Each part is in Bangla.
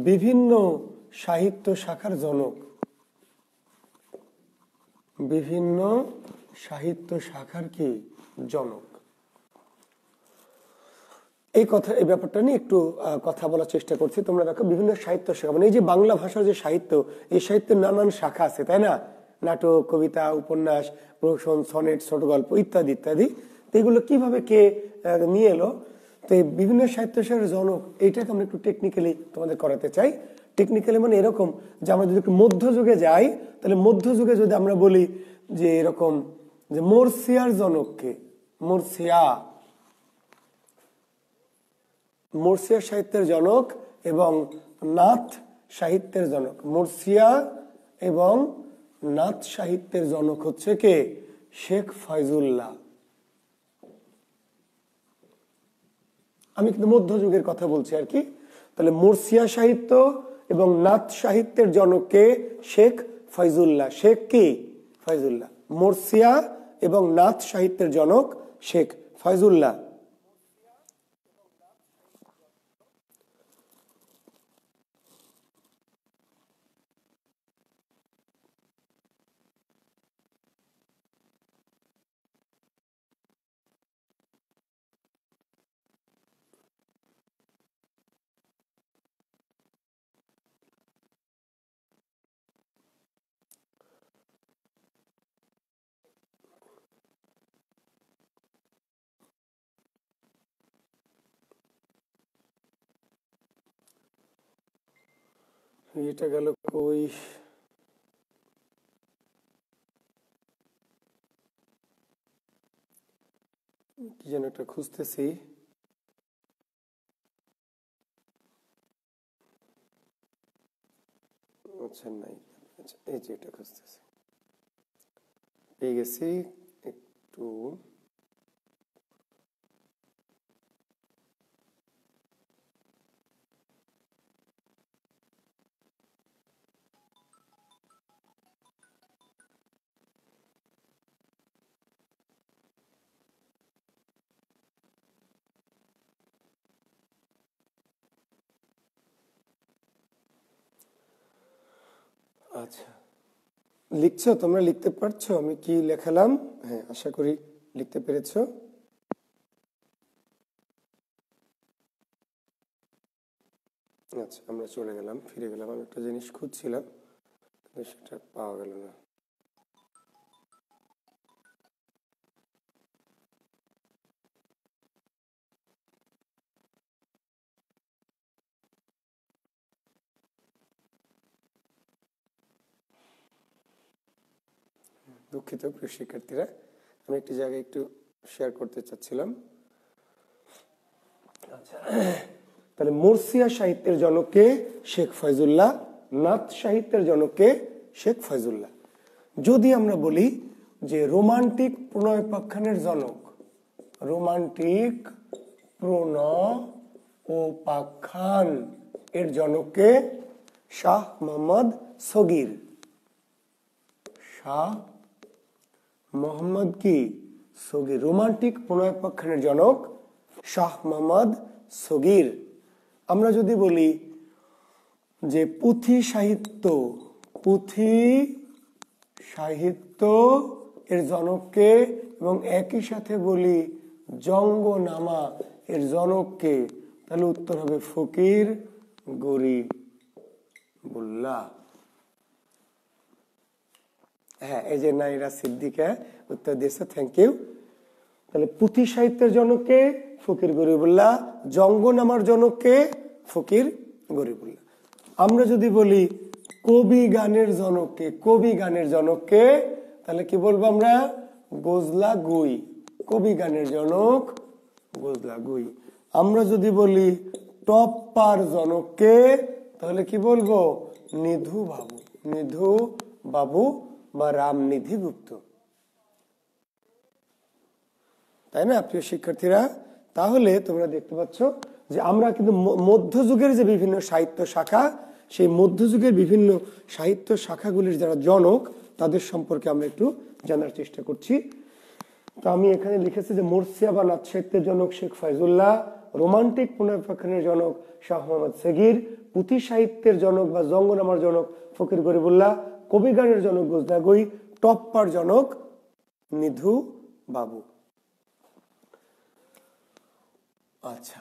বিভিন্ন সাহিত্য শাখার জনক, বিভিন্ন সাহিত্য শাখার কি জনক। এই ব্যাপারটা নিয়ে একটু কথা বলার চেষ্টা করছি। তোমরা দেখো বিভিন্ন সাহিত্য শাখা, মানে এই যে বাংলা ভাষার যে সাহিত্য, এই সাহিত্যের নানান শাখা আছে, তাই না? নাটক, কবিতা, উপন্যাস, প্রহসন, সনেট, ছোট গল্প ইত্যাদি ইত্যাদি। এগুলো কিভাবে কে নিয়ে এলো? তো এই বিভিন্ন সাহিত্য শাখার জনক, এইটাকে আমরা একটু টেকনিক্যালি তোমাদের করাতে চাই। টেকনিক্যালি মানে এরকম যে আমরা যদি একটু মধ্যযুগে যাই, তাহলে মধ্যযুগে যদি আমরা বলি যে এরকম যে মোরসিয়ার জনককে, মোরসিয়া সাহিত্যের জনক এবং নাথ সাহিত্যের জনক, মোরসিয়া এবং নাথ সাহিত্যের জনক হচ্ছে কে? শেখ ফয়জুল্লাহ। আমি কিন্তু মধ্যযুগের কথা বলছি আর কি। তাহলে মোরসিয়া সাহিত্য এবং নাথ সাহিত্যের জনককে শেখ ফয়জুল্লাহ। শেখ কি? ফয়জুল্লাহ। মোরসিয়া এবং নাথ সাহিত্যের জনক শেখ ফয়জুল্লাহ। এটা গেল কই? কি যেন একটা খুঁজতেছি। আচ্ছা নাই, আচ্ছা এই যে এটা খুঁজতেছি, পেয়ে গেছি। একটু আচ্ছা, লিখছো? তোমরা লিখতে পারছো আমি কি লেখালাম? হ্যাঁ, আশা করি লিখতে পেরেছো। আচ্ছা, আমরা চলে গেলাম, ফিরে গেলাম। আমি একটা জিনিস খুঁজছিলাম, সেটা পাওয়া গেল না। দুঃখিত প্রিয় শিক্ষার্থীরা, আমি একটি জায়গায় একটু শেয়ার করতে চাচ্ছিলাম। আচ্ছা, তাহলে মোরসিয়া সাহিত্যের জনককে শেখ ফয়জুল্লাহ, নাথ সাহিত্যের জনককে শেখ ফয়জুল্লাহ। যদি আমরা বলি যে রোমান্টিক প্রণয়োপাখ্যানের জনক, রোমান্টিক প্রণয়োপাখ্যান এর জনককে শাহ মোহাম্মদ সগীর। শাহ মোহাম্মদ কি? সগীর। রোমান্টিক প্রণয়োপাখ্যানের জনক শাহ মোহাম্মদ সগীর। আমরা যদি বলি যে পুঁথি সাহিত্য এর জনককে, এবং একই সাথে বলি জঙ্গনামা এর জনককে, তাহলে উত্তর হবে ফকির গরিবুল্লাহ। হ্যাঁ, এই যে নাইরা সিদ্দিকা উত্তর দিয়েছে, থ্যাংক ইউ। তাহলে পুঁথি সাহিত্যের জনককে ফকির গরিবুল্লাহ, জঙ্গনামার জনককে ফকির গরিবুল্লাহ। আমরা যদি বলি কবি গানের জনককে, তাহলে কি বলবো আমরা? গোজলা গুই। কবি গানের জনক গোজলা গুই। আমরা যদি বলি টপ্পার জনককে, তাহলে কি বলবো? নিধু বাবু বা রামনিধি গুপ্ত। তাই না প্রিয় শিক্ষার্থীরা? তাহলে তোমরা দেখতে পাচ্ছ যে আমরা কিন্তু মধ্যযুগের যে বিভিন্ন সাহিত্য শাখা, সেই মধ্যযুগের বিভিন্ন সাহিত্য শাখাগুলির যারা জনক, তাদের সম্পর্কে আমরা একটু জানার চেষ্টা করছি। তো আমি এখানে লিখেছি যে মোরসিয়া বা নাথ সাহিত্যের জনক শেখ ফয়জুল্লাহ, রোমান্টিক প্রণয়োপাখ্যানের জনক শাহ মোহাম্মদ সগীর, পুঁথি সাহিত্যের জনক বা জঙ্গনামার জনক ফকির গরিবুল্লাহ, কবি গানের জনক গজলাগই, টপ্পার জনক নিধু বাবু। আচ্ছা,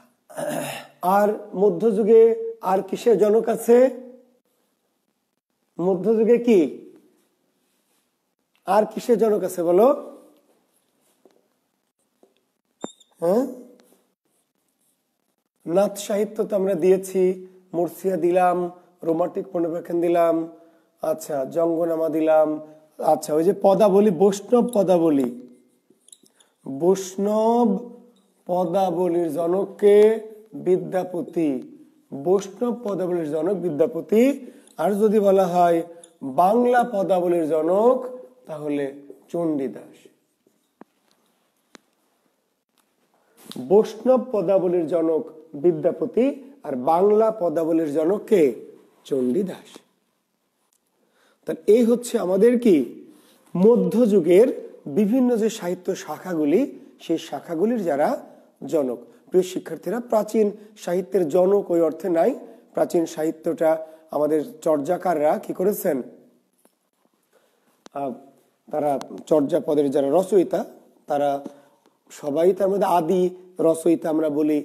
আর মধ্যযুগে আর কিসের জনক আছে? মধ্যযুগে কি আর কিসের জনক আছে বলো? হ্যাঁ, নাথ সাহিত্য তো আমরা দিয়েছি, মুর্শিয়া দিলাম, রোমান্টিক পুনর্ব্যাখ্যান দিলাম, আচ্ছা জঙ্গনামা দিলাম। আচ্ছা, ওই যে পদাবলী, বৈষ্ণব পদাবলী, বৈষ্ণব পদাবলীর জনককে বিদ্যাপতি, বৈষ্ণব পদাবলীর জনক বিদ্যাপতি। আর যদি বলা হয় বাংলা পদাবলীর জনক তাহলে চণ্ডীদাস। বৈষ্ণব পদাবলীর জনক বিদ্যাপতি আর বাংলা পদাবলীর জনক কে? চণ্ডীদাস। তাহলে এই হচ্ছে আমাদের কি মধ্যযুগের বিভিন্ন যে সাহিত্য শাখাগুলি, সেই শাখাগুলির যারা জনক। প্রিয় শিক্ষার্থীরা, প্রাচীন সাহিত্যের জনক ওই অর্থে নাই। প্রাচীন সাহিত্যটা আমাদের চর্যাকাররা কি করেছেন, তারা চর্যাপদের যারা রচয়িতা, তারা সবাই, তার মধ্যে আদি রচয়িতা আমরা বলি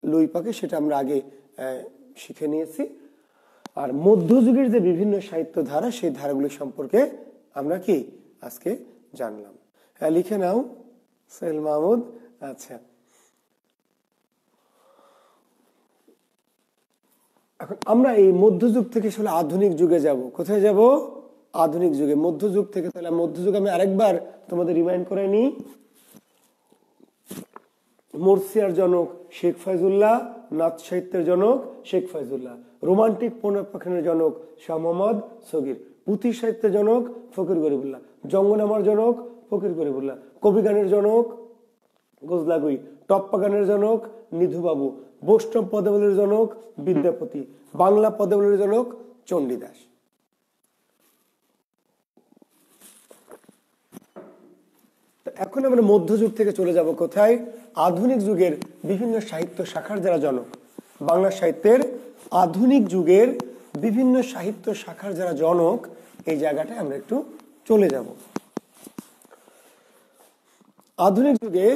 লুইপাকে, সেটা আমরা আগে শিখে নিয়েছি। আর মধ্যযুগের যে বিভিন্ন সাহিত্য ধারা, সেই ধারাগুলি সম্পর্কে আমরা কি আজকে জানলাম। হ্যাঁ, লিখে নাও সোহেল মাহমুদ। আচ্ছা, এখন আমরা এই মধ্যযুগ থেকে আসলে আধুনিক যুগে যাব। কোথায় যাব? আধুনিক যুগে। মধ্যযুগ থেকে, তাহলে মধ্যযুগ আমি আরেকবার তোমাদের রিমাইন্ড করে নিই। মুর্শিয়ার জনক শেখ ফয়জুল্লাহ, নাথ সাহিত্যের জনক শেখ ফয়জুল্লাহ, রোমান্টিক পুনর্ব্যাখ্যানের জনক শাহ মোহাম্মদ সগীর, পুঁথি সাহিত্যের জনক ফকির গরিবুল্লাহ, জঙ্গনামার জনক ফকির গরিবুল্লাহ, কবি গানের জনক গজলাগই, টপ্পা গানের জনক নিধু বাবু, বৈষ্ণব পদাবলীর জনক বিদ্যাপতি, বাংলা পদাবলীর জনক চণ্ডীদাস। এখন আমরা মধ্যযুগ থেকে চলে যাব কোথায়? আধুনিক যুগের বিভিন্ন সাহিত্য শাখার যারা জনক। বাংলা সাহিত্যের আধুনিক যুগের বিভিন্ন সাহিত্য শাখার যারা জনক, এই জায়গাটায় আমরা একটু চলে যাব। আধুনিক যুগে,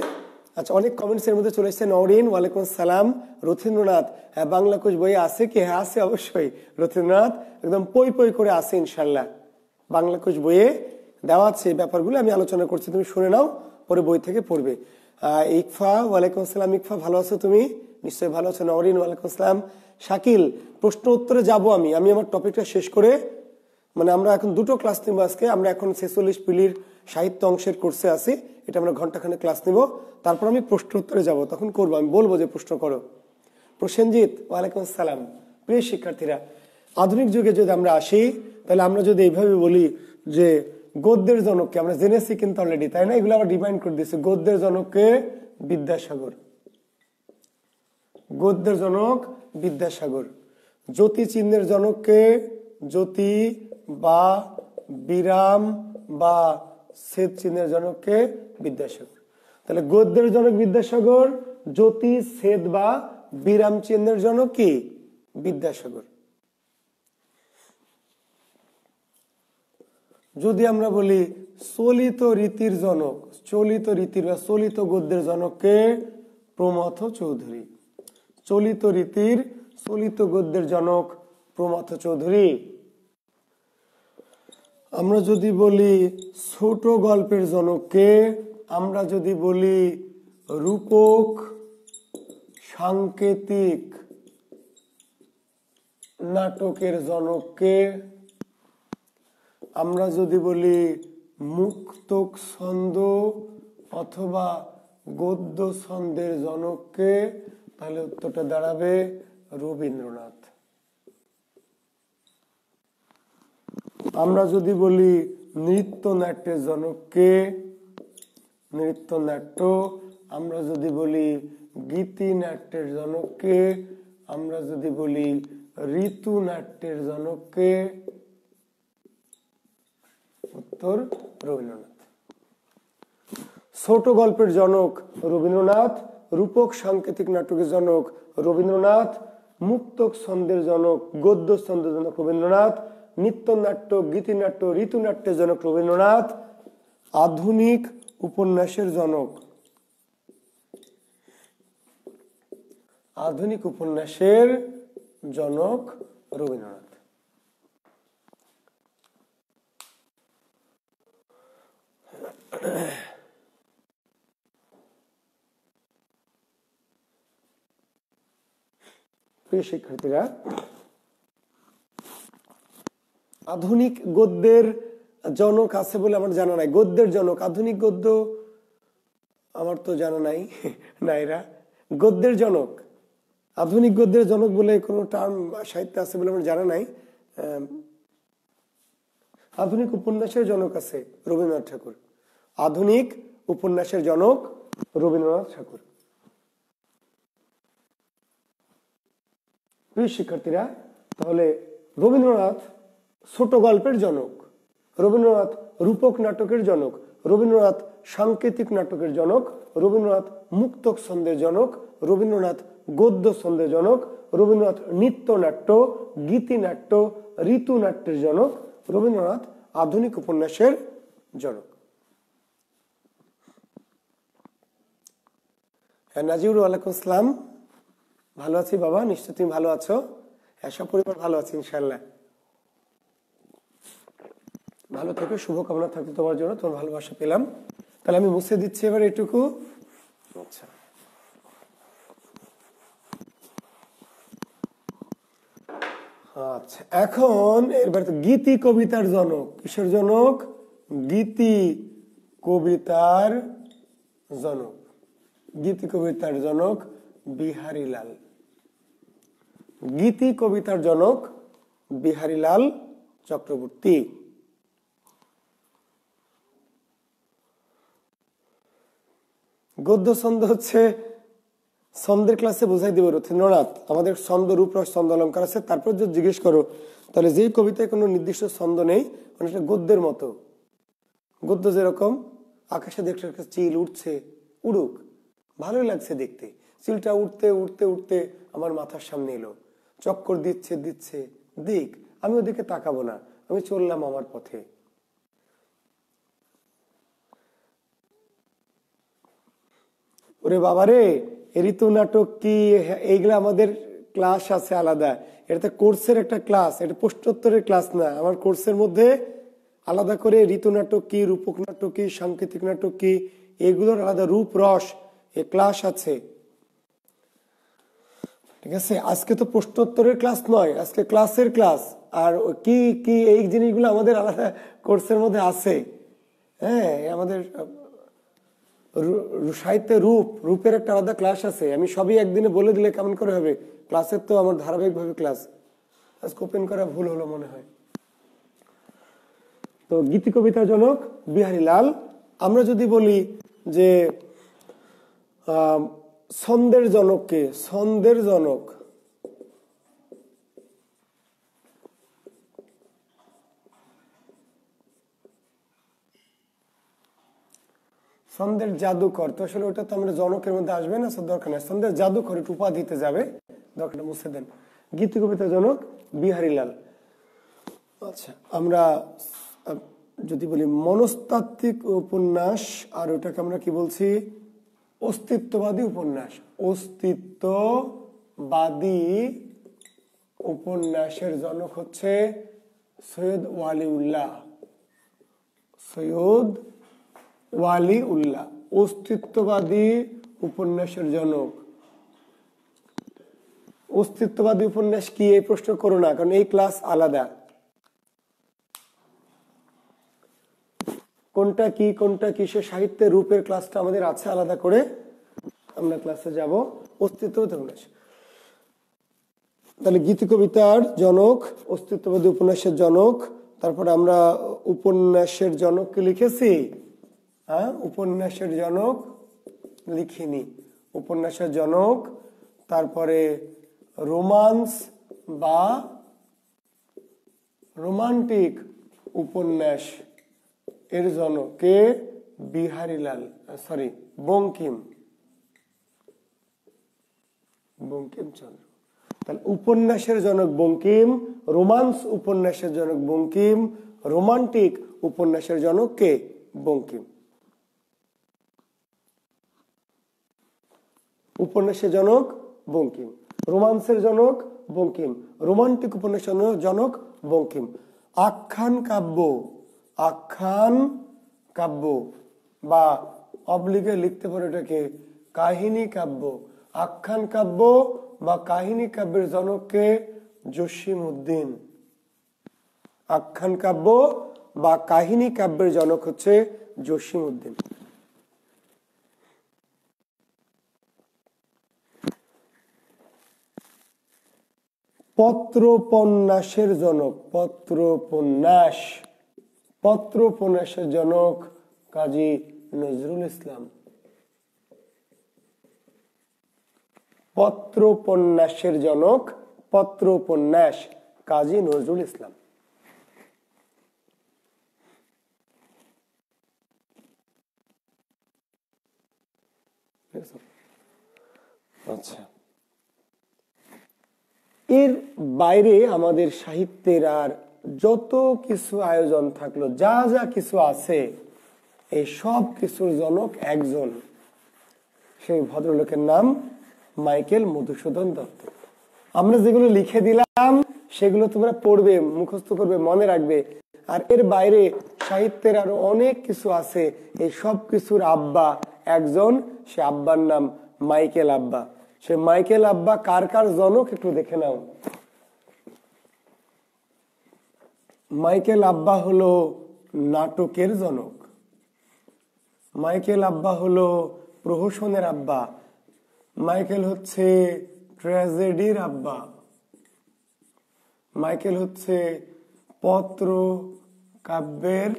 আচ্ছা, অনেক কমেন্টস এর মধ্যে চলে এসেছে। নওরিন, ওয়ালাইকুম সালাম। রথীন্দ্রনাথ, হ্যাঁ বাংলা কোষ বইয়ে আছে কি? হ্যাঁ আছে, অবশ্যই। রথীন্দ্রনাথ একদম পই পই করে আছে, ইনশাল্লাহ বাংলা কোষ বইয়ে দেওয়া আছে। এই ব্যাপারগুলো আমি আলোচনা করছি, তুমি শুনে নাও, পরে বই থেকে পড়বে। ইকফা, ওয়ালাইকুম আসসালাম। ইকফা, ভালো আছো তুমি? নিশ্চয়ই ভালো আছো। নওরিন, ওয়ালাইকুম আসসালাম। শাকিল, প্রশ্ন উত্তরে যাবো আমি আমার টপিকটা শেষ করে, মানে আমরা এখন দুটো ক্লাস নিব আজকে। আমরা এখন 46 পিলির সাহিত্য অংশের কোর্সে আছি, এটা আমরা ঘন্টাখানে ক্লাস নিব, তারপর আমি প্রশ্ন উত্তরে যাব, তখন করবো, আমি বলবো যে প্রশ্ন করো। প্রসেনজিৎ, ওয়ালাইকুম আসসালাম। প্রিয় শিক্ষার্থীরা, আধুনিক যুগে যদি আমরা আসি, তাহলে আমরা যদি এইভাবে বলি যে গদ্যের জনককে, আমরা জেনেছি কিন্তু অলরেডি, তাই না? এগুলো আবার ডিফাইন করে দিয়েছে। গদ্যের জনককে বিদ্যাসাগর, গদ্যের জনক বিদ্যাসাগর। জ্যোতি চিহ্নের জনককে জ্যোতি বা বিরাম বা ছেদ চিহ্নের জনককে বিদ্যাসাগর। তাহলে গদ্যের জনক বিদ্যাসাগর, জ্যোতি ছেদ বা বিরাম চিহ্নের জনক কি? বিদ্যাসাগর। যদি আমরা বলি চলিত রীতির জনক, চলিত রীতির বা চলিত গদ্যের জনককে প্রমথ চৌধুরী। চলিত রীতির, চলিত গদ্যের জনক প্রমথ চৌধুরী। আমরা যদি বলি ছোট গল্পের জনককে, আমরা যদি বলি রূপক সাংকেতিক নাটকের জনককে, আমরা যদি বলি মুক্তক ছন্দ অথবা গদ্য ছন্দের জনককে, তাহলে উত্তরটা দাঁড়াবে রবীন্দ্রনাথ। আমরা যদি বলি নৃত্যনাট্যের জনককে, নৃত্যনাট্য। আমরা যদি বলি গীতিনাট্যের জনককে, আমরা যদি বলি ঋতুনাট্যের জনককে, উত্তর রবীন্দ্রনাথ। ছোট গল্পের জনক রবীন্দ্রনাথ, রূপক সাংকেতিক নাটকের জনক রবীন্দ্রনাথ, মুক্তক ছন্দের জনক, গদ্য ছন্দের জনক রবীন্দ্রনাথ, নৃত্যনাট্য, গীতিনাট্য, ঋতুনাট্যের জনক রবীন্দ্রনাথ, আধুনিক উপন্যাসের জনক, আধুনিক উপন্যাসের জনক রবীন্দ্রনাথ। প্রিয় শিক্ষার্থীরা, আধুনিক গদ্যের জনক আছে বলে আমার জানা নাই। গদ্যের জনক, আধুনিক গদ্য আমার তো জানা নাই। নাইরা, গদ্যের জনক, আধুনিক গদ্যের জনক বলে কোনো টার্ম সাহিত্যে আছে বলে আমার জানা নাই। আধুনিক উপন্যাসের জনক আছে রবীন্দ্রনাথ ঠাকুর। আধুনিক উপন্যাসের জনক রবীন্দ্রনাথ ঠাকুর। প্রিয় শিক্ষার্থীরা, তাহলে রবীন্দ্রনাথ ছোট গল্পের জনক, রবীন্দ্রনাথ রূপক নাটকের জনক, রবীন্দ্রনাথ সাংকেতিক নাটকের জনক, রবীন্দ্রনাথ মুক্তক ছন্দের জনক, রবীন্দ্রনাথ গদ্য ছন্দের জনক, রবীন্দ্রনাথ নৃত্যনাট্য, গীতিনাট্য, ঋতুনাট্যের জনক, রবীন্দ্রনাথ আধুনিক উপন্যাসের জনক। হ্যাঁ নাজিউর, ওয়ালাইকুম আসসালাম। ভালো আছি বাবা, নিশ্চয় তুমি ভালো আছো? হ্যাঁ, সব পরিবার ভালো আছে ইনশাল্লাহ। ভালো থেকো, শুভকামনা থাকতো তোমার জন্য, তোমার ভালোবাসা পেলাম। তাহলে আমি মুছে দিচ্ছি এবার এটুকু। আচ্ছা, আচ্ছা, এখন এবার গীতি কবিতার জনক, কিসের জনক? গীতি কবিতার জনক। গীতি কবিতার জনক বিহারীলাল। গীতি কবিতার জনক বিহারীলাল চক্রবর্তী। গদ্য ছন্দ হচ্ছে, ছন্দের ক্লাসে বোঝাই দিব রথীন্দ্রনাথ, আমাদের ছন্দ, রূপ, রস, ছন্দ, অলঙ্কার আছে। তারপর যদি জিজ্ঞেস করো তাহলে যেই কবিতায় কোনো নির্দিষ্ট ছন্দ নেই, অনেকটা গদ্যের মতো। গদ্য যেরকম আকাশে দেখছে চিল উঠছে, উড়ুক, ভালোই লাগছে দেখতে, চিলটা উঠতে উঠতে উঠতে আমার মাথার সামনে এলো, চক্কর দিচ্ছে দিচ্ছে, দিক, আমি ওদিকে তাকাবো না, আমি চললাম আমার পথে। ওরে বাবারে, ঋতু নাটক কি, এইগুলো আমাদের ক্লাস আছে আলাদা। এটা কোর্সের একটা ক্লাস, এটা প্রশ্নোত্তরের ক্লাস না। আমার কোর্সের মধ্যে আলাদা করে ঋতু নাটক কি, রূপক নাটক কি, সাংকেতিক নাটক কি, এগুলোর আলাদা রূপ রস এ ক্লাস আছে, ঠিক আছে? আজকে তো প্রশ্নোত্তরের ক্লাস নয়, আজকে ক্লাসের ক্লাস। আর কি কি এই জিনিসগুলো আমাদের আলাদা কোর্সের মধ্যে আছে। হ্যাঁ, আমাদের সাহিত্যে রূপের একটা আলাদা ক্লাস আছে। আমি সবই একদিনে বলে দিলে কেমন করে হবে? ক্লাসের তো আমার ধারাবাহিকভাবে ক্লাস। আজকে ওপেন করা ভুল হলো মনে হয়। তো গীতি কবিতার জনক বিহারীলাল। আমরা যদি বলি যে ছন্দের জনককে, ছন্দের জনক ছন্দের জাদুকর, তো আসলে ওটা তো আমরা জনকের মধ্যে আসবে না, দরকার নেই। ছন্দের জাদুকর একটু উপাধিতে যাবে, দরকারটা মুছে দেন। গীতি কবিতার জনক বিহারীলাল। আচ্ছা, আমরা যদি বলি মনস্তাত্ত্বিক উপন্যাস, আর ওটাকে আমরা কি বলছি? অস্তিত্ববাদী উপন্যাস। অস্তিত্ববাদী উপন্যাসের জনক হচ্ছে সৈয়দ ওয়ালিউল্লাহ। সৈয়দ ওয়ালিউল্লাহ অস্তিত্ববাদী উপন্যাসের জনক। অস্তিত্ববাদী উপন্যাস কি, এই প্রশ্ন করো না, কারণ এই ক্লাস আলাদা। কোনটা কি কোনটা কিসের সাহিত্যের রূপের ক্লাসটা আমাদের আছে আলাদা করে, আমরা ক্লাসে যাব। অস্তিত্ববাদী উপন্যাস, তাহলে গীতি কবিতার জনক, অস্তিত্ববাদী উপন্যাসের জনক। তারপর আমরা উপন্যাসের জনককে লিখেছি, হ্যাঁ, উপন্যাসের জনক লিখিনি। উপন্যাসের জনক, তারপরে রোমান্স বা রোমান্টিক উপন্যাস এর জনক কে? বিহারীলাল, সরি বঙ্কিমচন্দ্র। তাহলে উপন্যাসের জনক বঙ্কিম, রোমান্স উপন্যাসের জনক বঙ্কিম, রোমান্টিক উপন্যাসের জনক কে? বঙ্কিম। উপন্যাসের জনক বঙ্কিম, রোমান্সের জনক বঙ্কিম, রোমান্টিক উপন্যাসের জনক বঙ্কিম। আখ্যান কাব্য, আখ্যান কাব্য বা অবলিগে লিখতে পারো এটাকে কাহিনী কাব্য। আখ্যান কাব্য বা কাহিনী কাব্যের জনককে জসিমউদ্দিন। আখ্যান কাব্য বা কাহিনী কাব্যের জনক হচ্ছে জসিমউদ্দিন। পত্রোপন্যাসের জনক, পত্রোপন্যাস, পত্রোপন্যাসের জনক কাজী নজরুল ইসলাম। পত্রোপন্যাসের জনক, পত্রোপন্যাস, কাজী নজরুল ইসলাম। আচ্ছা, এর বাইরে আমাদের সাহিত্যের আর যত কিছু আয়োজন থাকলো, যা যা কিছু আছে, এই সব কিছুর জনক একজন, সেই ভদ্রলোকের নাম মাইকেল মধুসূদন দত্ত। আমরা যেগুলো লিখে দিলাম সেগুলো তোমরা পড়বে, মুখস্থ করবে, মনে রাখবে। আর এর বাইরে সাহিত্যের আরো অনেক কিছু আছে, এই সব কিছুর আব্বা একজন, সে আব্বার নাম মাইকেল আব্বা। সে মাইকেল আব্বা কার কার জনক একটু দেখে নাও। মাইকেল আব্বা হলো নাটকের জনক, মাইকেল আব্বা হলো প্রহসনের আব্বা, মাইকেল হচ্ছে ট্র্যাজেডির আব্বা, মাইকেল হচ্ছে পত্র কাব্যের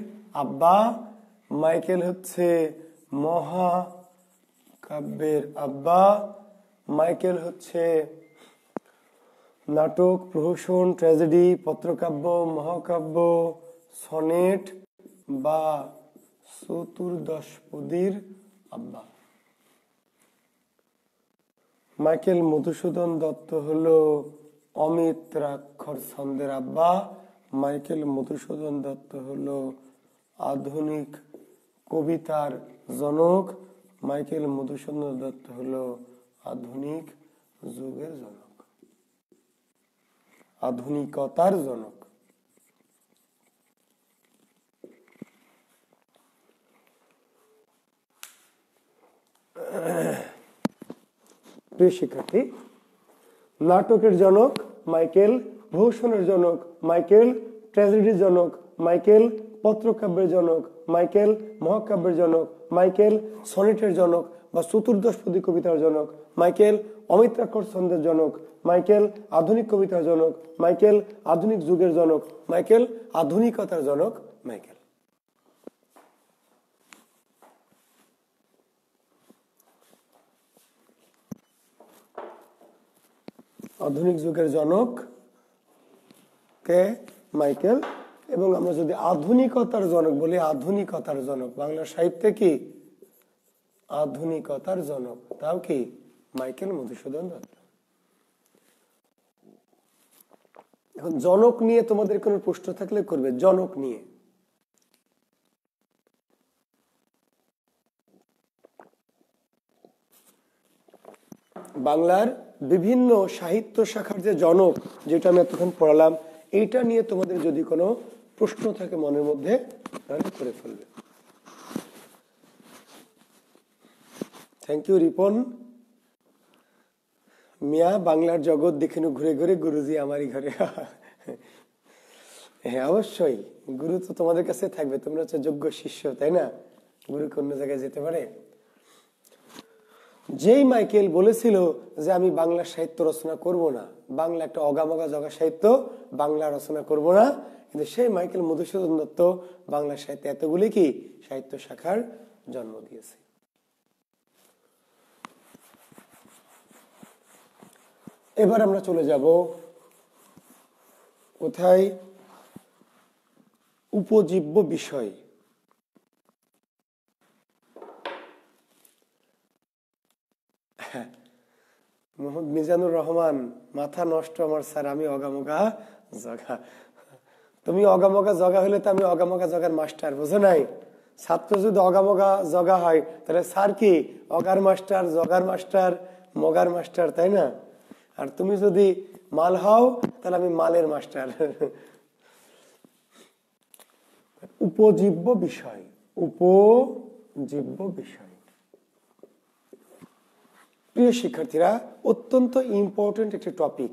আব্বা, মাইকেল হচ্ছে মহাকাব্যের আব্বা, মাইকেল হচ্ছে নাটক, প্রহসন, ট্র্যাজেডি, পত্রকাব্য, মহাকাব্য, সনেট বা চতুর্দশপদীর আব্বা। মাইকেল মধুসূদন দত্ত হলো অমিত্রাক্ষর ছন্দের আব্বা, মাইকেল মধুসূদন দত্ত হলো আধুনিক কবিতার জনক, মাইকেল মধুসূদন দত্ত হলো আধুনিক যুগের জনক, আধুনিকতার জনক। প্রিয় শিক্ষার্থী, নাটকের জনক মাইকেল, প্রহসনের জনক মাইকেল, ট্র্যাজেডির জনক মাইকেল, পত্রকাব্যের জনক মাইকেল, মহাকাব্যের জনক মাইকেল, সনেটের জনক বা চতুর্দশপদী কবিতার জনক মাইকেল, অমিত্রাক্ষর ছন্দের জনক মাইকেল, আধুনিক কবিতার জনক মাইকেল, আধুনিক যুগের জনক মাইকেল, আধুনিকতার জনক মাইকেল। আধুনিক যুগের জনক কে? মাইকেল। এবং আমরা যদি আধুনিকতার জনক বলি, আধুনিকতার জনক বাংলা সাহিত্যে কি? আধুনিকতার জনক, তাও কি? মাইকেল মধুসূদন দত্ত। এখন জনক নিয়ে তোমাদের কোনো প্রশ্ন থাকলে করবে, জনক নিয়ে। বাংলার বিভিন্ন সাহিত্য শাখার যে জনক, যেটা আমি এতক্ষণ পড়ালাম, এইটা নিয়ে তোমাদের যদি কোনো প্রশ্ন থাকে মনের মধ্যে, তাহলে করে ফেলবে। থ্যাংক ইউ রিপন মিয়া। বাংলার জগৎ দেখিনু ঘুরে ঘুরে, গুরুজি আমারই ঘরে। হ্যাঁ, অবশ্যই গুরু তো তোমাদের কাছে থাকবে, তোমরা হচ্ছে যোগ্য শিষ্য, তাই না? গুরু অন্য জায়গায় যেতে পারে? যেই মাইকেল বলেছিল যে আমি বাংলা সাহিত্য রচনা করব না, বাংলা একটা অগামগা জগা সাহিত্য, বাংলা রচনা করব না, কিন্তু সেই মাইকেল মধুসূদন দত্ত বাংলা সাহিত্যে এতগুলি কি সাহিত্য শাখার জন্ম দিয়েছে। এবার আমরা চলে যাব কোথায়? উপজীব্য বিষয়। মোহাম্মদ মিজানুর রহমান, মাথা নষ্ট আমার স্যার, আমি অগামগা জগা। তুমি অগামগা জগা হলে তো আমি অগামগা জগার মাস্টার, বুঝো নাই? ছাত্র যদি অগামগা জগা হয় তাহলে স্যার কি অগার মাস্টার, জগার মাস্টার, মগার মাস্টার, তাই না? আর তুমি যদি মাল হও তাহলে আমি মালের মাস্টার। উপজীব্য বিষয়, উপজীব্য বিষয়। প্রিয় শিক্ষার্থীরা, অত্যন্ত ইম্পর্টেন্ট একটি টপিক,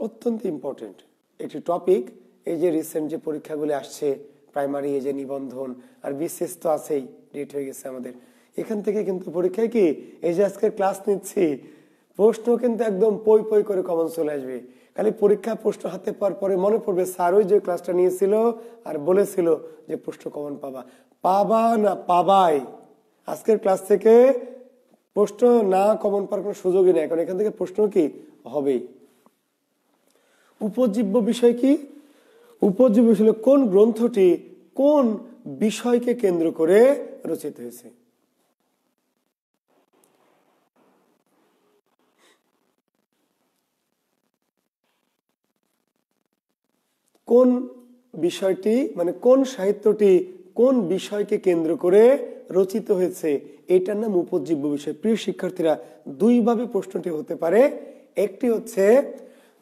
অত্যন্ত ইম্পর্টেন্ট একটি টপিক। এই যে রিসেন্ট যে পরীক্ষাগুলি আসছে, প্রাইমারি এই যে নিবন্ধন আর বিশেষ তো আছেই, ডেট হয়ে গেছে আমাদের। এখান থেকে কিন্তু পরীক্ষায় কি এই যে আজকের ক্লাস নিচ্ছি, প্রশ্ন কিন্তু একদম পই পই করে কমন চলে আসবে। খালি পরীক্ষা প্রশ্ন হাতে পাওয়ার পরে মনে পড়বে স্যার ওই যে ক্লাসটা নিয়েছিল আর বলেছিল যে প্রশ্ন কমন পাবা। পাবা না পাবাই। আজকের ক্লাস থেকে প্রশ্ন না কমন পাওয়ার কোনো সুযোগই নেই, কারণ এখান থেকে প্রশ্ন কি হবেই। উপজীব্য বিষয় কি? উপজীব্য বিষয় কোন গ্রন্থটি কোন বিষয়কে কেন্দ্র করে রচিত হয়েছে। কোন বিষয়টি মানে কোন সাহিত্যটি কোন বিষয়কে কেন্দ্র করে রচিত হয়েছে, এটার নাম উপজীব্য বিষয়। প্রিয় শিক্ষার্থীরা, দুইভাবে প্রশ্নটি হতে পারে। একটি হচ্ছে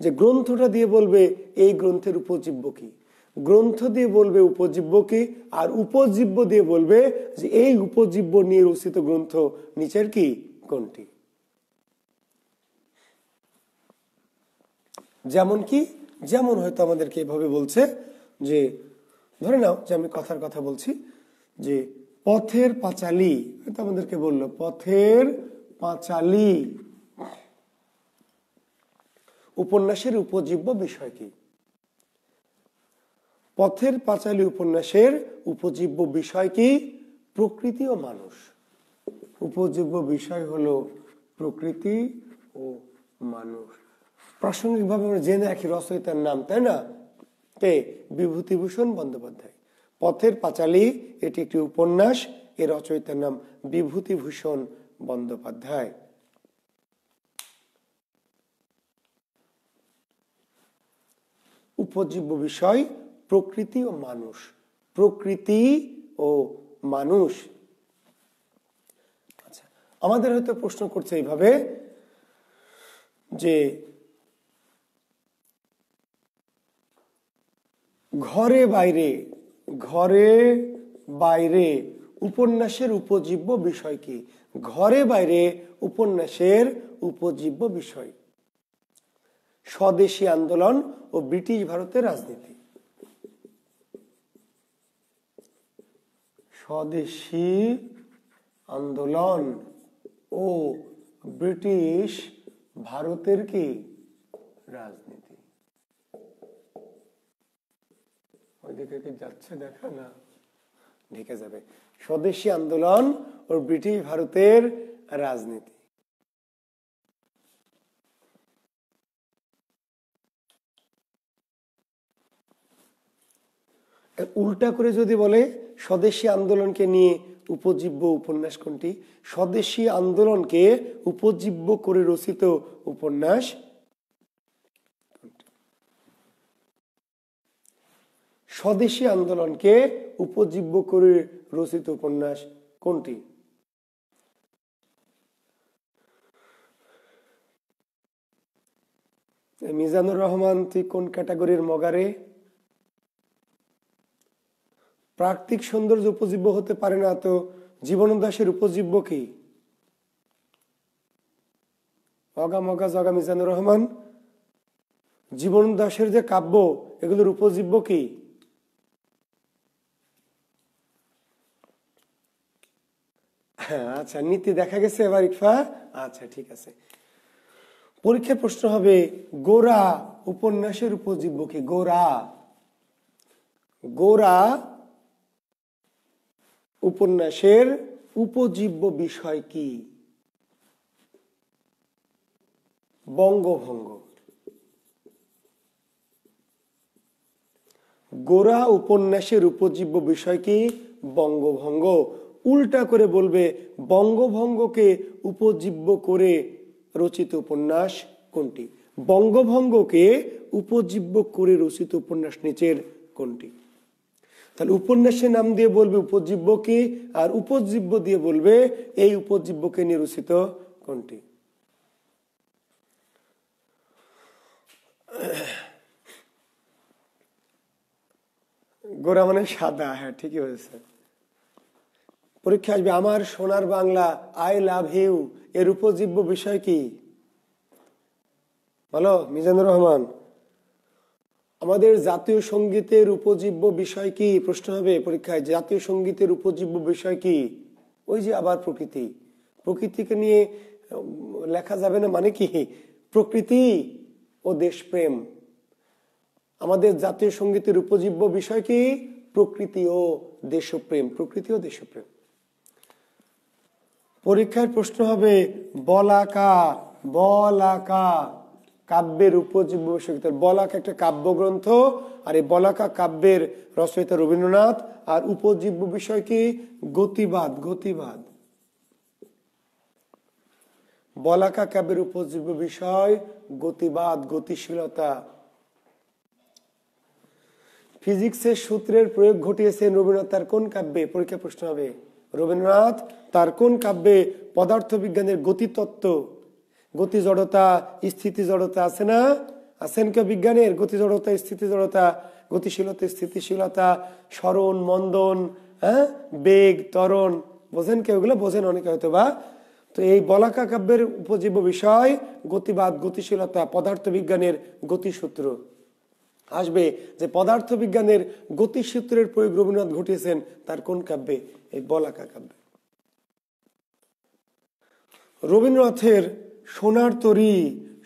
যে গ্রন্থটা দিয়ে বলবে এই গ্রন্থের উপজীব্য কি, গ্রন্থ দিয়ে বলবে উপজীব্য কি, আর উপজীব্য দিয়ে বলবে যে এই উপজীব্য নিয়ে রচিত গ্রন্থ নিচের কি কোনটি। যেমন কি, যেমন হয়তো আমাদেরকে এভাবে বলছে যে ধরে নাও যে আমি কথার কথা বলছি যে পথের পাঁচালী, হয়তো আমাদেরকে বললো পথের পাঁচালী উপন্যাসের উপজীব্য বিষয় কি। পথের পাঁচালী উপন্যাসের উপজীব্য বিষয় কি? প্রকৃতি ও মানুষ। উপজীব্য বিষয় হলো প্রকৃতি ও মানুষ। প্রাসঙ্গিকভাবে আমরা জেনে রাখি রচয়িতার নাম, তাই না? কে? বিভূতিভূষণ বন্দ্যোপাধ্যায়। পথের পাঁচালী এটি একটি উপন্যাস, এর রচয়িতার নাম বিভূতিভূষণ বন্দ্যোপাধ্যায়। উপজীব্য বিষয় প্রকৃতি ও মানুষ। প্রকৃতি ও মানুষ। আচ্ছা, আমাদের হয়তো প্রশ্ন করছে এইভাবে যে ঘরে বাইরে, ঘরে বাইরে উপন্যাসের উপজীব্য বিষয় কি? ঘরে বাইরে উপন্যাসের উপজীব্য বিষয় স্বদেশী আন্দোলন ও ব্রিটিশ ভারতের রাজনীতি। স্বদেশী আন্দোলন ও ব্রিটিশ ভারতের কি রাজনীতি। ওইদিকে কি যাচ্ছে দেখা না? ঢেকে যাবে। স্বদেশী আন্দোলন ও ব্রিটিশ ভারতের রাজনীতি। উল্টা করে যদি বলে স্বদেশী আন্দোলনকে নিয়ে উপজীব্য উপন্যাস কোনটি? স্বদেশী আন্দোলনকে উপজীব্য করে রচিত উপন্যাস স্বদেশী আন্দোলনকে উপজীব্য করে রচিত উপন্যাস কোনটি? মিজানুর রহমান, তুই কোন ক্যাটাগরির মগারে? প্রাকৃতিক সৌন্দর্য উপজীব্য হতে পারে না তো জীবনোদ্দাসের উপজীব্য কি? অগা মগা জগা মিজানুর রহমান, জীবনোদ্দাসের যে কাব্য এগুলোর উপজীব্য কি? আচ্ছা, নীতি দেখা গেছে এবার ইকফা। আচ্ছা, ঠিক আছে। পরীক্ষার প্রশ্ন হবে গোরা উপন্যাসের উপজীব্য কি? গোরা, গোরা উপন্যাসের উপজীব্য বিষয় কি? বঙ্গভঙ্গ। গোরা উপন্যাসের উপজীব্য বিষয় কি? বঙ্গভঙ্গ। উল্টা করে বলবে বঙ্গভঙ্গকে উপজীব্য করে রচিত উপন্যাস কোনটি? বঙ্গভঙ্গকে উপজীব্য করে রচিত উপন্যাস নিচের কোনটি? তাহলে উপন্যাসের নাম দিয়ে বলবে উপজীব্য কি, আর উপজীব্য দিয়ে বলবে এই উপজীব্যকে নিয়ে রচিত কোনটি। গোরা মানে সাদা, হ্যাঁ ঠিকই হয়েছে। পরীক্ষা আসবে আমার সোনার বাংলা, আই লাভ ইউ, এর উপজীব্য বিষয় কি? বলো মিজানুর রহমান। আমাদের জাতীয় সঙ্গীতের উপজীব্য বিষয় কি? প্রশ্ন হবে পরীক্ষায়, জাতীয় সঙ্গীতের উপজীব্য বিষয় কি? ওই যে আবার প্রকৃতি। প্রকৃতিকে নিয়ে লেখা যাবে না মানে কি? প্রকৃতি ও দেশপ্রেম। আমাদের জাতীয় সঙ্গীতের উপজীব্য বিষয় কি? প্রকৃতি ও দেশপ্রেম। প্রকৃতি ও দেশপ্রেম। পরীক্ষার প্রশ্ন হবে বলাকা, বলাকা কাব্যের উপজীব্য বিষয়। বলাকা একটা কাব্যগ্রন্থ, আর এই বলাকা কাব্যের রচয়িতা রবীন্দ্রনাথ। আর উপজীব্য বিষয় কি? গতিবাদ, গতিবাদ। বলাকা কাব্যের উপজীব্য বিষয় গতিবাদ, গতিশীলতা। ফিজিক্সের সূত্রের প্রয়োগ ঘটিয়েছেন রবীন্দ্রনাথ তার কোন কাব্যে? পরীক্ষা প্রশ্ন হবে রবীন্দ্রনাথ তার কোন কাব্যে পদার্থবিজ্ঞানের গতিতত্ত্ব, গতি জড়তা স্থিতি জড়তা আছে না, আছেন কেউ বিজ্ঞানের? গতি জড়তা স্থিতি জড়তা, গতিশীলতা স্থিতিশীলতা, স্মরণ মন্দন, হ্যাঁ বেগ ত্বরণ, বোঝেন কেউ? এগুলো বোঝেন অনেকে হয়তো বা। তো এই বলাকা কাব্যের উপজীব্য বিষয় গতিবাদ, গতিশীলতা, পদার্থবিজ্ঞানের গতিসূত্র। আসবে যে পদার্থবিজ্ঞানের গতিসূত্রের প্রয়োগ রবীন্দ্রনাথ ঘটিয়েছেন তার কোন কাব্যে? এই বলাকা কাব্যে। রবীন্দ্রনাথের সোনার তরী,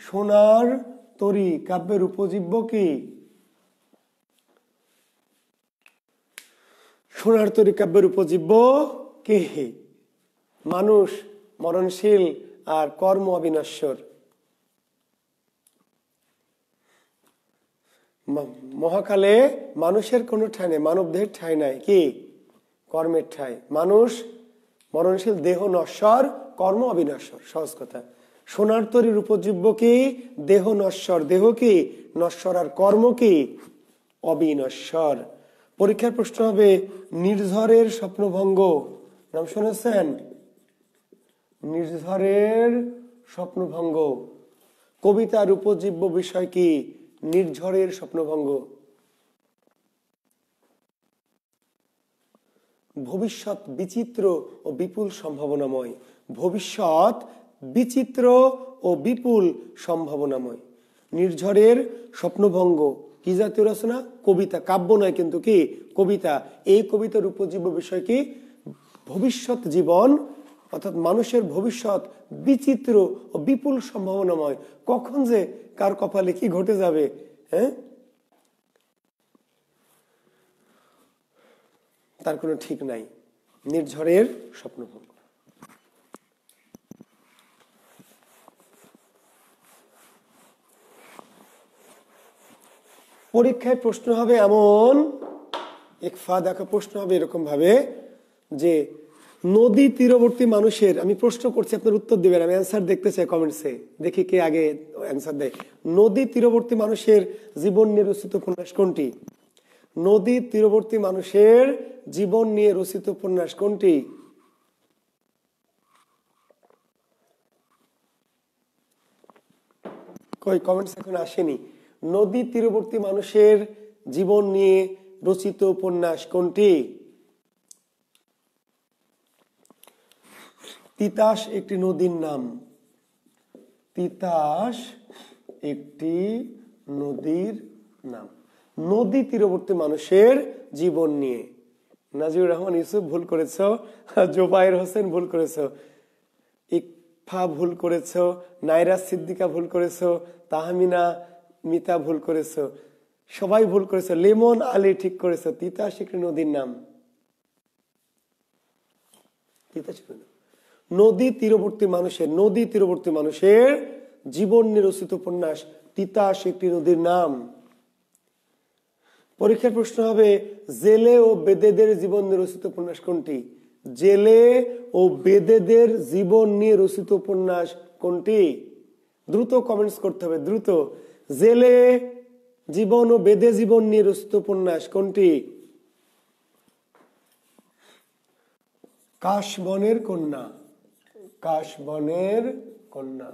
সোনার তরী কাব্যের উপজীব্য কি? সোনার তরী কাব্যের উপজীব্য কে? মানুষ মরণশীল আর কর্ম অবিনশ্বর। মহাকালে মানুষের কোনো ঠাঁই নেই, মানবদেহের ঠাঁই নাই, কি? কর্মের ঠাঁই। মানুষ মরণশীল, দেহ নশ্বর, কর্ম অবিনশ্বর। সহজ কথা। সোনার তরীর উপজীব্য কি? দেহ নশ্বর, দেহ কি নশ্বর, আর কর্ম কি অবিনশ্বর। পরীক্ষার প্রশ্ন হবে নির্ঝরের স্বপ্নভঙ্গ, নাম শুনেছেন? নির্ঝরের স্বপ্নভঙ্গ কবিতার উপজীব্য বিষয় কি? নির্ঝরের স্বপ্নভঙ্গ। ভবিষ্যৎ বিচিত্র ও বিপুল সম্ভাবনাময়, ভবিষ্যৎ বিচিত্র ও বিপুল সম্ভাবনাময়। নির্ঝরের স্বপ্নভঙ্গ কি জাতীয় রচনা? কবিতা, কাব্য নয় কিন্তু, কি কবিতা। এই কবিতার উপজীব্য বিষয় কি? ভবিষ্যৎ জীবন, অর্থাৎ মানুষের ভবিষ্যৎ বিচিত্র ও বিপুল সম্ভাবনাময়। কখন যে কার কপালে কি ঘটে যাবে, হ্যাঁ তার কোনো ঠিক নাই। নির্ঝরের স্বপ্নভঙ্গ। পরীক্ষায় প্রশ্ন হবে এমন একফা দেখা প্রশ্ন হবে এরকম ভাবে যে নদী তীরবর্তী মানুষের, আমি প্রশ্ন করছি আপনার উত্তর দিবেন, আমি অ্যান্সার দেখতে চাই কমেন্টসে, দেখি কে আগে অ্যান্সার দেয়। নদী তীরবর্তী মানুষের জীবন নিয়ে রচিত উপন্যাস কোনটি? নদী তীরবর্তী মানুষের জীবন নিয়ে রচিত উপন্যাস কোনটি? কই কমেন্টস এখন আসেনি। নদী তীরবর্তী মানুষের জীবন নিয়ে রচিত উপন্যাস কোনটি? তিতাস একটি নদীর নাম, তিতাস একটি নদীর নাম। নদী তীরবর্তী মানুষের জীবন নিয়ে। নাজিউর রহমান ইউসুফ ভুল করেছ, জোবায়ের হোসেন ভুল করেছ, ইকফা ভুল করেছ, নাইরা সিদ্দিকা ভুল করেছ, তাহমিনা মিতা ভুল করেছ, সবাই ভুল করেছ। লেমন আলী ঠিক করেছ, তিতাস একটি নদীর নাম। তিতাস নদী তীরবর্তী মানুষের, নদী তীরবর্তী মানুষের জীবন নিয়ে রচিত উপন্যাস তিতাস একটি নদীর নাম। পরীক্ষার প্রশ্ন হবে জেলে ও বেদেদের জীবন নিয়ে রচিত উপন্যাস কোনটি? জেলে ও বেদেদের জীবন নিয়ে রচিত উপন্যাস কোনটি? দ্রুত কমেন্টস করতে হবে, দ্রুত। জেলে জীবন ও বেদে জীবন নিয়ে রচিত উপন্যাস কোনটি? কাশবনের কন্যা। কাশবনের কন্যা।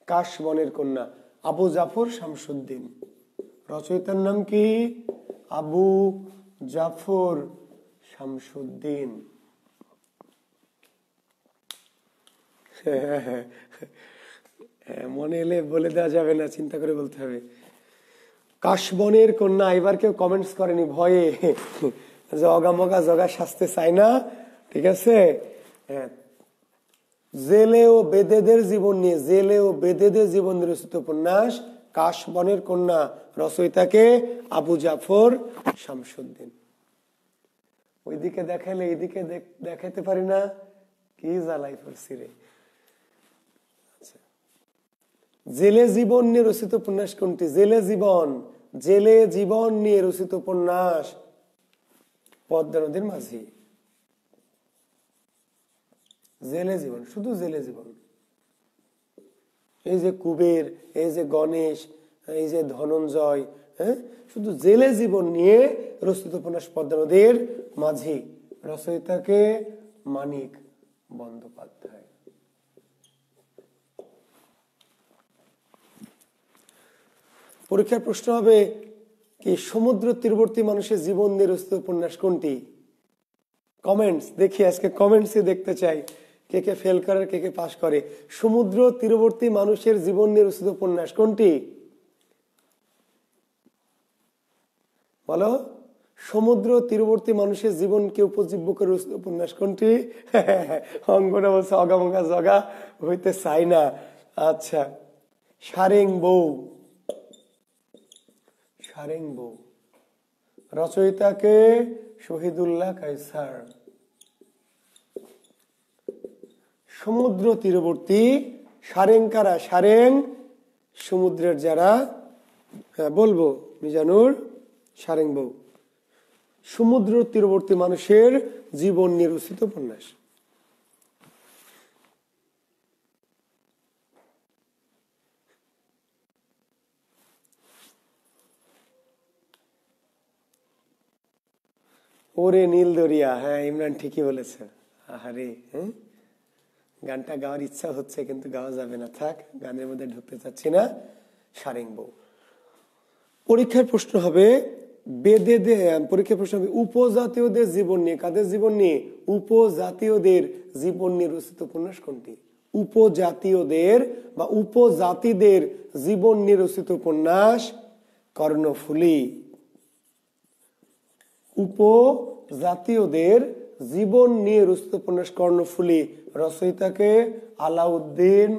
কাশবনের কন্যা, আবু জাফর শামসুদ্দিন। রচয়িতার নাম কি? আবু জাফর শামসুদ্দিন। মনে এলে বলে দেওয়া যাবে না, চিন্তা করে বলতে হবে। কাশবনের কন্যা। এবার কেউ কমেন্টস করেনি ভয়ে, জগামগা জগা শাস্তে চাই না, ঠিক আছে? হ্যাঁ, জেলে ও বেদেদের জীবন নিয়ে, জেলে ও বেদেদের জীবন নিয়ে রচিত উপন্যাস কাশবনের কন্যা। রচয়িতাকে আবু জাফর শামসুদ্দিন। ওইদিকে দেখাইলে এইদিকে দেখাইতে পারি না, কি জ্বালাই পড়ছি রে। জেলে জীবন নিয়ে রচিত উপন্যাস কোনটি? জেলে জীবন, জেলে জীবন নিয়ে রচিত উপন্যাস পদ্মা নদীর মাঝি। জেলে জীবন, শুধু জেলে জীবন। এই যে কুবের, এই যে গণেশ, এই যে ধনঞ্জয়, হ্যাঁ, শুধু জেলে জীবন নিয়ে রচিত উপন্যাস পদ্মা নদীর মাঝি। রচয়িতাকে মানিক বন্দ্যোপাধ্যায়। পরীক্ষার প্রশ্ন হবে কি, সমুদ্র তীরবর্তী মানুষের জীবন নিয়ে রচিত উপন্যাস কোনটি? কমেন্টস দেখি, আজকে কমেন্টসই দেখতে চাই, কে কে ফেল করে, কে কে পাস করে। সমুদ্র তীরবর্তী মানুষের জীবন নিয়ে রচিত উপন্যাস কোনটি? বলো। সমুদ্র তীরবর্তী মানুষের জীবনকে উপজীব্য করে রচিত উপন্যাস কোনটি? অঙ্গনা বলছে অগামগা জগা হইতে চাই না। আচ্ছা, সারেং বউ। সারেং বউ। রচয়িতাকে শহীদুল্লাহ কায়সার। সমুদ্র তীরবর্তী, সারেং কারা? সারেং সমুদ্রের যারা, হ্যাঁ বলবো মিজানুর, সারেং বউ। সমুদ্র তীরবর্তী মানুষের জীবন নিয়ে রচিত উপন্যাস। ওরে নীল দরিয়া, হ্যাঁ ইমরান ঠিকই বলেছে। আহারে, হ্যাঁ গানটা গাওয়ার ইচ্ছা হচ্ছে কিন্তু গাওয়া যাবে না, থাক, গানের মধ্যে ঢুকতে চাচ্ছি না। সারেং বউ। পরীক্ষার প্রশ্ন হবে উপজাতীয়দের জীবন নিয়ে, কাদের জীবন নিয়ে? উপজাতীয়দের জীবন নিয়ে রচিত উপন্যাস কোনটি? উপজাতীয়দের বা উপজাতিদের জীবন নিয়ে রচিত উপন্যাস কর্ণফুলী। উপজাতীয়দের জীবন নিয়ে রচিত উপন্যাস কর্ণফুলী। রচয়িতাকে আলাউদ্দিন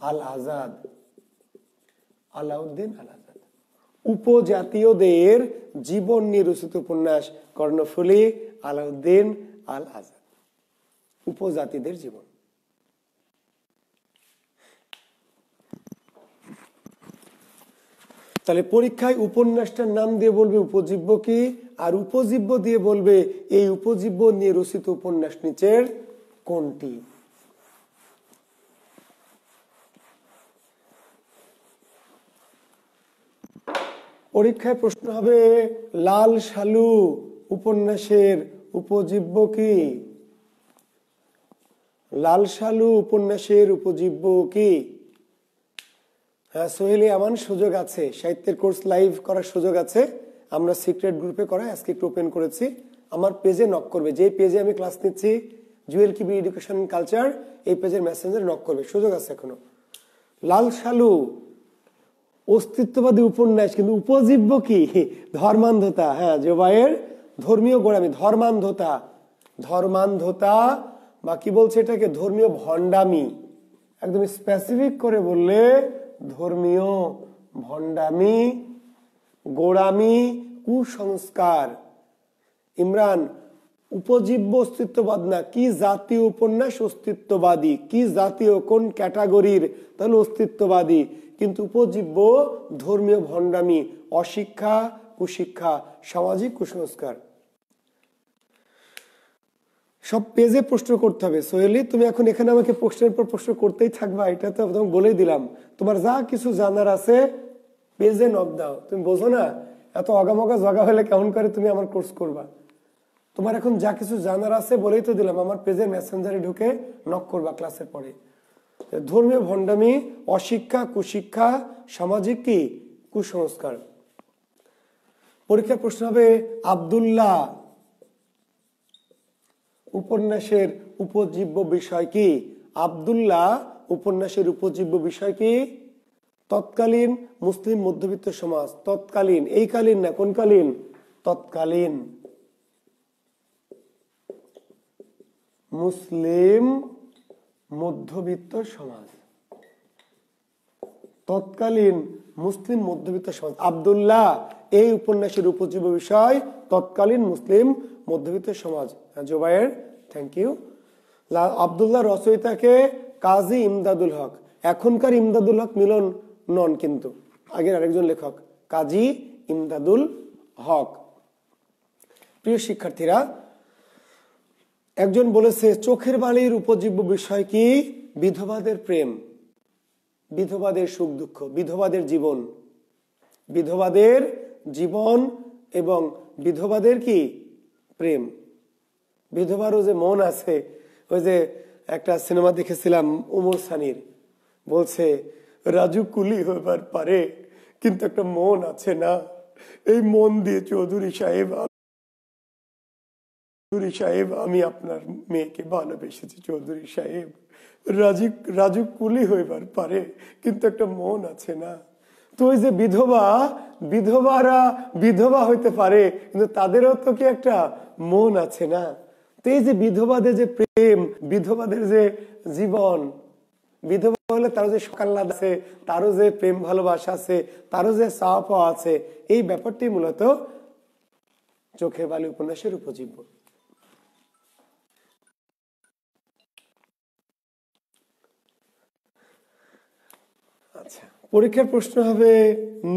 আল আজাদ। আলাউদ্দিন আল আজাদ। উপজাতীয়দের জীবন নিয়ে রচিত উপন্যাস কর্ণফুলী, আলাউদ্দিন আল আজাদ। উপজাতিদের জীবন। তাহলে পরীক্ষায় উপন্যাসটার নাম দিয়ে বলবে উপজীব্য কি, আর উপজীব্য দিয়ে বলবে এই উপজীব্য নিয়ে রচিত উপন্যাস নিচের কোনটি। পরীক্ষায় প্রশ্ন হবে লাল সালু উপন্যাসের উপজীব্য কি? লাল সালু উপন্যাসের উপজীব্য কি? হ্যাঁ সোহেলি আমান, সুযোগ আছে, সাহিত্যের কোর্স লাইভ করার সুযোগ আছে। আমরা সিক্রেট গ্রুপে করাই, আজকে একটু ওপেন করেছি। আমার পেজে নক করবে, যে পেজে আমি ক্লাস নিচ্ছি, জুয়েল কিবি এডুকেশন কালচার, এই পেজের মেসেঞ্জারে নক করবে, সুযোগ আছে এখনো। লাল সালু অস্তিত্ববাদী উপন্যাস, কিন্তু উপজীব্য কি? ধর্মান্ধতা। হ্যাঁ, জোবায়ের ধর্মীয় গোড়ামি, ধর্মান্ধতা। ধর্মান্ধতা বা কি বলছে এটাকে, ধর্মীয় ভণ্ডামি। একদম স্পেসিফিক করে বললে ধর্মীয় ভণ্ডামি, গোড়ামি, কুসংস্কার। ইমরান, উপজীব্য অস্তিত্ববাদ না, কি জাতীয় উপন্যাস অস্তিত্ববাদী, কি জাতীয় কোন ক্যাটাগরির, তাহলে অস্তিত্ববাদী। কিন্তু উপজীব্য ধর্মীয় ভণ্ডামি, অশিক্ষা, কুশিক্ষা, সামাজিক কুসংস্কার। সব পেজে প্রশ্ন করতে হবে। সোহেলি, তুমি এখন এখানে আমাকে প্রশ্নের পর প্রশ্ন করতেই থাকবা, এটা তো তোমাকে বলেই দিলাম। তোমার যা কিছু জানার আছে পেজে নক দাও। তুমি বোঝো না এত অগামগা জগা হলে কেমন করে তুমি আমার কোর্স করবা? তোমার এখন যা কিছু জানার আছে বলেই তো দিলাম, আমার পেজের মেসেঞ্জারে ঢুকে নক করবা ক্লাসের পরে। ধর্মীয় ভণ্ডামি, অশিক্ষা, কুশিক্ষা, সামাজিক কি কুসংস্কার। পরীক্ষার প্রশ্ন হবে আব্দুল্লাহ উপন্যাসের উপজীব্য বিষয় কি? আব্দুল্লাহ উপন্যাসের উপজীব্য বিষয় কি? তৎকালীন মুসলিম মধ্যবিত্ত সমাজ। তৎকালীন, এই কালীন না, কোন কালীন? তৎকালীন মুসলিম মধ্যবিত্ত সমাজ। তৎকালীন মুসলিম মধ্যবিত্ত সমাজ। আব্দুল্লাহ এই উপন্যাসের উপজীব্য বিষয় তৎকালীন মুসলিম মধ্যবিত্ত সমাজ। Zubair, thank you. আব্দুল্লাহ রচয়িতাকে কাজী ইমদাদুল হক। এখনকার ইমদাদুল হক মিলন নন, কিন্তু আগের আরেকজন লেখক কাজী ইমদাদুল হক। প্রিয় শিক্ষার্থীরা, একজন বলেছে চোখের বালির উপজীব্য বিষয় কি? বিধবাদের প্রেম, বিধবাদের সুখ দুঃখ, বিধবাদের জীবন, বিধবাদের জীবন এবং বিধবাদের কি প্রেম। বিধবারও যে মন আছে, ওই যে একটা সিনেমা দেখেছিলাম উমর সানির, বলছে রাজু কুলি হইবার পারে কিন্তু একটা মন আছে না, এই মন দিয়ে চৌধুরী সাহেব আমি আপনার মেয়েকে ভালোবেসেছি চৌধুরী সাহেব। রাজু কুলি হইবার পারে কিন্তু একটা মন আছে না। তো ওই যে বিধবারা বিধবা হইতে পারে কিন্তু তাদেরও তো কি একটা মন আছে না। তো এই যে বিধবাদের যে প্রেম, বিধবাদের যে জীবন, বিধবা হলে তারও যে সকাল্লাদ আছে, তারও যে প্রেম ভালোবাসা আছে, তারও যে চাওয়া পাওয়া আছে, এই ব্যাপারটি মূলত চোখের বালি উপন্যাসের উপজীব্য। আচ্ছা, পরীক্ষার প্রশ্ন হবে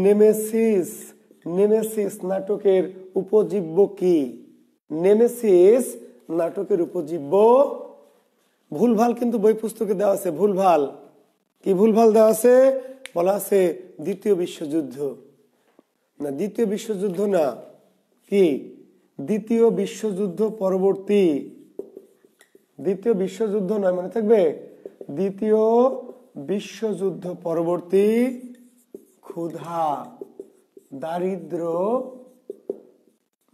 নেমেসিস। নেমেসিস নাটকের উপজীব্য কি? নেমেসিস নাটকের উপজীব্য ভুলভাল কিন্তু বই পুস্তকে দেওয়া আছে। ভুলভাল কি? ভুলভাল দেওয়া আছে, বলা আছে দ্বিতীয় বিশ্বযুদ্ধ। না, দ্বিতীয় বিশ্বযুদ্ধ না, কি দ্বিতীয় বিশ্বযুদ্ধ পরবর্তী। দ্বিতীয় বিশ্বযুদ্ধ নয়, মনে থাকবে, দ্বিতীয় বিশ্বযুদ্ধ পরবর্তী ক্ষুধা, দারিদ্র,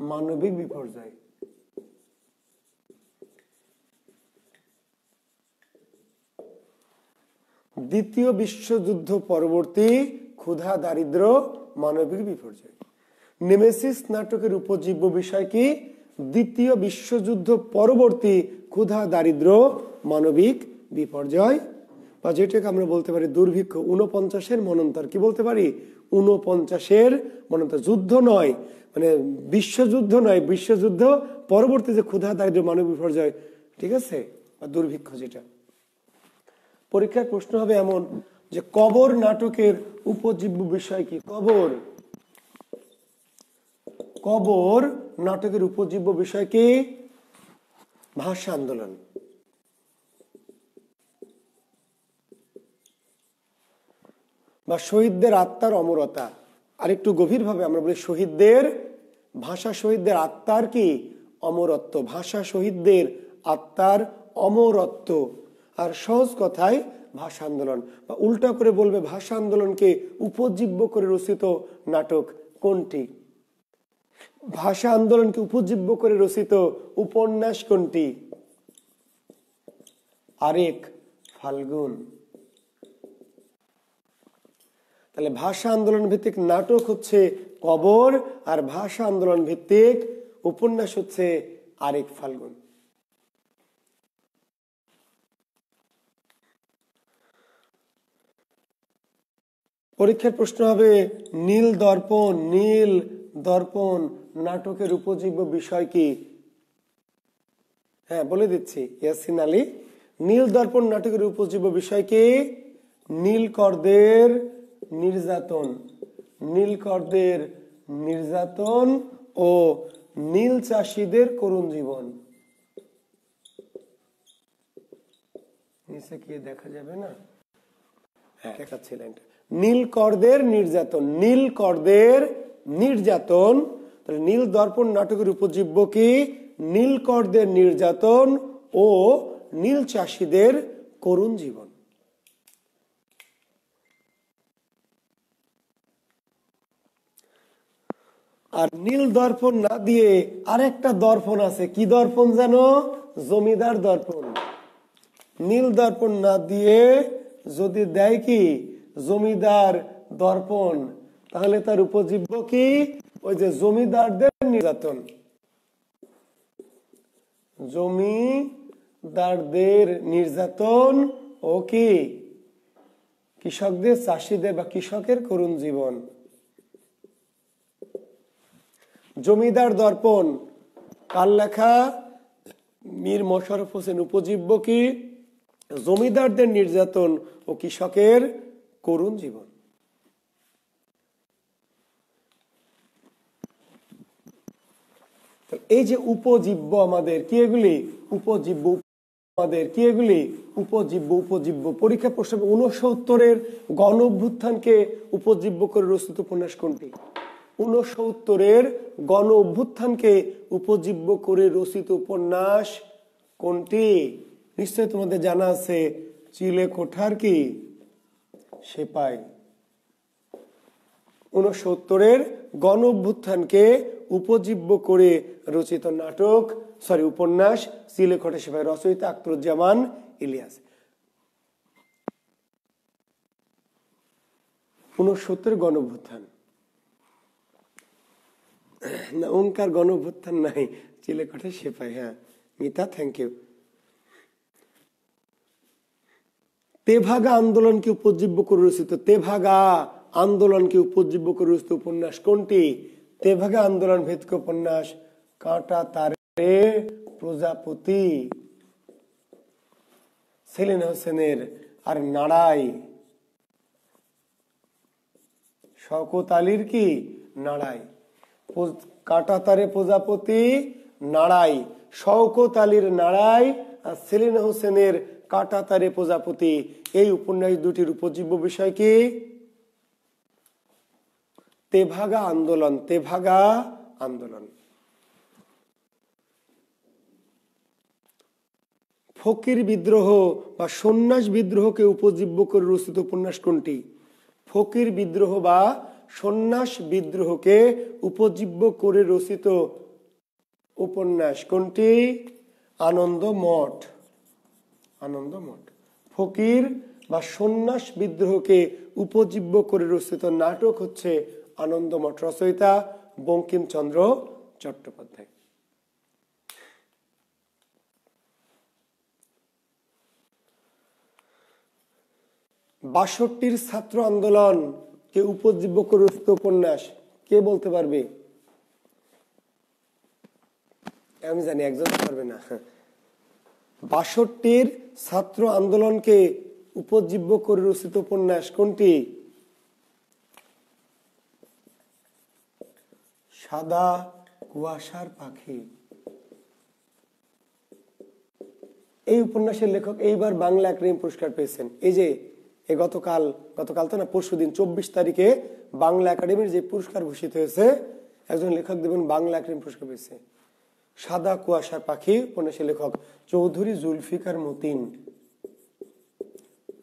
মানবিক বিপর্যয়। দ্বিতীয় বিশ্বযুদ্ধ পরবর্তী ক্ষুধা, দারিদ্র, মানবিক বিপর্যয়। নেমেসিস নাটকের উপজীব্য বিষয় কি? দ্বিতীয় বিশ্বযুদ্ধ পরবর্তী ক্ষুধা, দারিদ্র, মানবিক বিপর্যয়, বা যেটাকে আমরা বলতে পারি দুর্ভিক্ষ। 49-এর মনন্তর, কি বলতে পারি? 49-এর মনন্তর। যুদ্ধ নয়, মানে বিশ্বযুদ্ধ নয়, বিশ্বযুদ্ধ পরবর্তী যে ক্ষুধা, দারিদ্র, মানবিক বিপর্যয়, ঠিক আছে, বা দুর্ভিক্ষ যেটা। পরীক্ষার প্রশ্ন হবে এমন যে কবর নাটকের উপজীব্য বিষয় কি? কবর, কবর নাটকের উপজীব্য বিষয় কি? ভাষা আন্দোলন। বা শহীদদের আত্মার অমরতা। আরেকটু গভীরভাবে আমরা বলি শহীদদের, ভাষা শহীদদের আত্মার কি অমরত্ব, ভাষা শহীদদের আত্মার অমরত্ব। আর সহজ কথায় ভাষা আন্দোলন, বা উল্টা করে বলবে ভাষা আন্দোলনকে উপজীব্য করে রচিত নাটক কোনটি? ভাষা আন্দোলনকে উপজীব্য করে রচিত উপন্যাস কোনটি? আরেক ফাল্গুন। তাহলে ভাষা আন্দোলন ভিত্তিক নাটক হচ্ছে কবর, আর ভাষা আন্দোলন ভিত্তিক উপন্যাস হচ্ছে আরেক ফাল্গুন। পরীক্ষার প্রশ্ন হবে নীল দর্পণ। নীল দর্পণ নাটকের উপজীব্য বিষয় কি? হ্যাঁ, বলে দিচ্ছি, ইয়াসিন আলী। নীল দর্পণ নাটকের উপজীব্য বিষয় কি? নীলকরদের নির্যাতন, নীলকরদের নির্যাতন ও নীল চাষীদের করুণ জীবন। নিচে কি দেখা যাবে না? হ্যাঁ, দেখাচ্ছি লাইনটা। নীলকরদের নির্যাতন, নীলকরদের নির্যাতন। তাহলে নীল দর্পণ নাটকের উপজীব্য কি? নীলকরদের নির্যাতন ও নীল চাষীদের করুণ জীবন। আর নীল দর্পণ না দিয়ে আরেকটা দর্পণ আছে, কি দর্পণ জানো? জমিদার দর্পণ। নীল দর্পণ না দিয়ে যদি দেয় কি জমিদার দর্পণ, তাহলে তার উপজীব্য কি? ওই যে জমিদারদের নির্যাতন, জমিদারদের নির্যাতন ও কি কৃষকদের, চাষীদের বা কৃষকের করুণ জীবন। জমিদার দর্পণ কার লেখা? মীর মোশাররফ হোসেন। উপজীব্য কি? জমিদারদের নির্যাতন ও কৃষকের করুণ জীবন। এই যে উপজীব্য আমাদের কি এগুলি? উপজীব্য আমাদের কি এগুলি? উপজীব্য। উপজীব্য পরীক্ষা প্রশ্ন 69-এর গণ অভ্যুত্থানকে উপজীব্য করে রচিত উপন্যাস কোনটি? 69-এর গণ অভ্যুত্থানকে উপজীব্য করে রচিত উপন্যাস কোনটি? নিশ্চয় তোমাদের জানা আছে, চিলেকোঠার কি সেপাই। 69-এর গণ অভ্যুত্থানকে উপজীব্য করে রচিত নাটক, উপন্যাস চিলেকোঠার সেপাই, রচয়িতা আখতারুজ্জামান ইলিয়াস। 69-এর গণ অভ্যুত্থান না, ওঙ্কার গণ অভ্যুত্থান নাই, চিলেকোঠার সেপাই। হ্যাঁ মিতা, থ্যাংক ইউ। তেভাগা আন্দোলনকে উপজীব্য করে রচিত, তেভাগা আন্দোলনকে উপজীব্য করে রচিত উপন্যাস কোনটি? তেভাগা আন্দোলন ভিত্তিক উপন্যাস কাঁটা তারে প্রজাপতি, সেলিম হোসেনের। আর নাড়াই, শওকত আলীর কি নাড়াই। কাঁটা তারে প্রজাপতি, নাড়াই, শওকত আলীর নাড়াই আর সেলিম হোসেনের কাঁটা তারে প্রজাপতি। এই উপন্যাস দুটির উপজীব্য বিষয় কি? তেভাগা আন্দোলন, তেভাগা আন্দোলন। ফকির বিদ্রোহ বা সন্ন্যাস বিদ্রোহকে উপজীব্য করে রচিত উপন্যাস কোনটি? ফকির বিদ্রোহ বা সন্ন্যাস বিদ্রোহকে উপজীব্য করে রচিত উপন্যাস কোনটি? আনন্দমঠ। আনন্দমঠ। ফকির বা সন্ন্যাস বিদ্রোহকে উপজীব্য করে রচিত নাটক হচ্ছে আনন্দমঠ, রচয়িতা বঙ্কিমচন্দ্র চট্টোপাধ্যায়। বাষট্টির ছাত্র আন্দোলন কে উপজীব্য করে রচিত উপন্যাস কে বলতে পারবে? আমি জানি একজন পারবে না। 62-র ছাত্র আন্দোলনকে উপজীব্য করে রচিত উপন্যাস কোনটি? সাদা কুয়াশার পাখি। এই উপন্যাসের লেখক এইবার বাংলা একাডেমি পুরস্কার পেয়েছেন। এই যে গতকাল তো না, পরশুদিন 24 তারিখে বাংলা একাডেমির যে পুরস্কার ঘোষিত হয়েছে, একজন লেখক দেবেন বাংলা একাডেমি পুরস্কার পেয়েছে। সাদা কুয়াশার পাখি উপন্যাসের লেখক চৌধুরী জুলফিকার মতিন।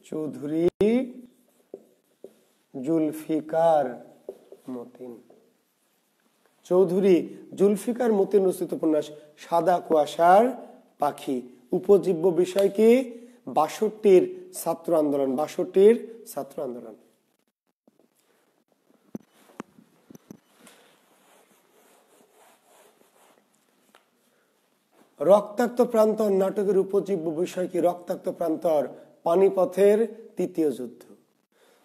চৌধুরী জুলফিকার মতিন। চৌধুরী জুলফিকার মতিন রচিত উপন্যাস সাদা কুয়াশার পাখি। উপজীব্য বিষয় কি? 62-র ছাত্র আন্দোলন। 62-র ছাত্র আন্দোলন। রক্তাক্ত প্রান্তর নাটকের উপজীব্য বিষয় কি? রক্তাক্ত প্রান্তর পানিপথের তৃতীয় যুদ্ধ।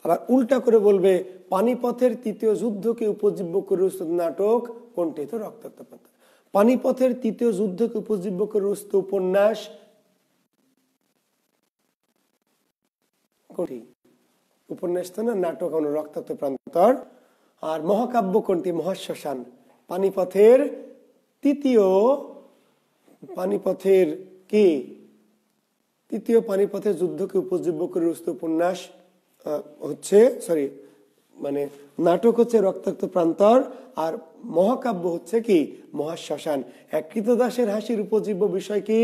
আবার উল্টা করে বলবে পানিপথের তৃতীয় যুদ্ধকে উপজীব্য করে রচিত নাটক কোনটি? তো রক্তাক্ত প্রান্তর। পানিপথের তৃতীয় যুদ্ধকে উপজীব্য করে রচিত উপন্যাস কোনটি? উপন্যাস তো না, নাটক হলো রক্তাক্ত প্রান্তর। আর মহাকাব্য কোনটি? মহাশ্মশান। পানিপথের তৃতীয়, পানিপথের কি তৃতীয় পানিপথের যুদ্ধকে উপজীব্য করে রচিত উপন্যাস হচ্ছে নাটক হচ্ছে রক্তাক্ত প্রান্তর, আর মহাকাব্য হচ্ছে কি মহাশ্মশান। কৃতদাসের হাসির উপজীব্য বিষয় কি?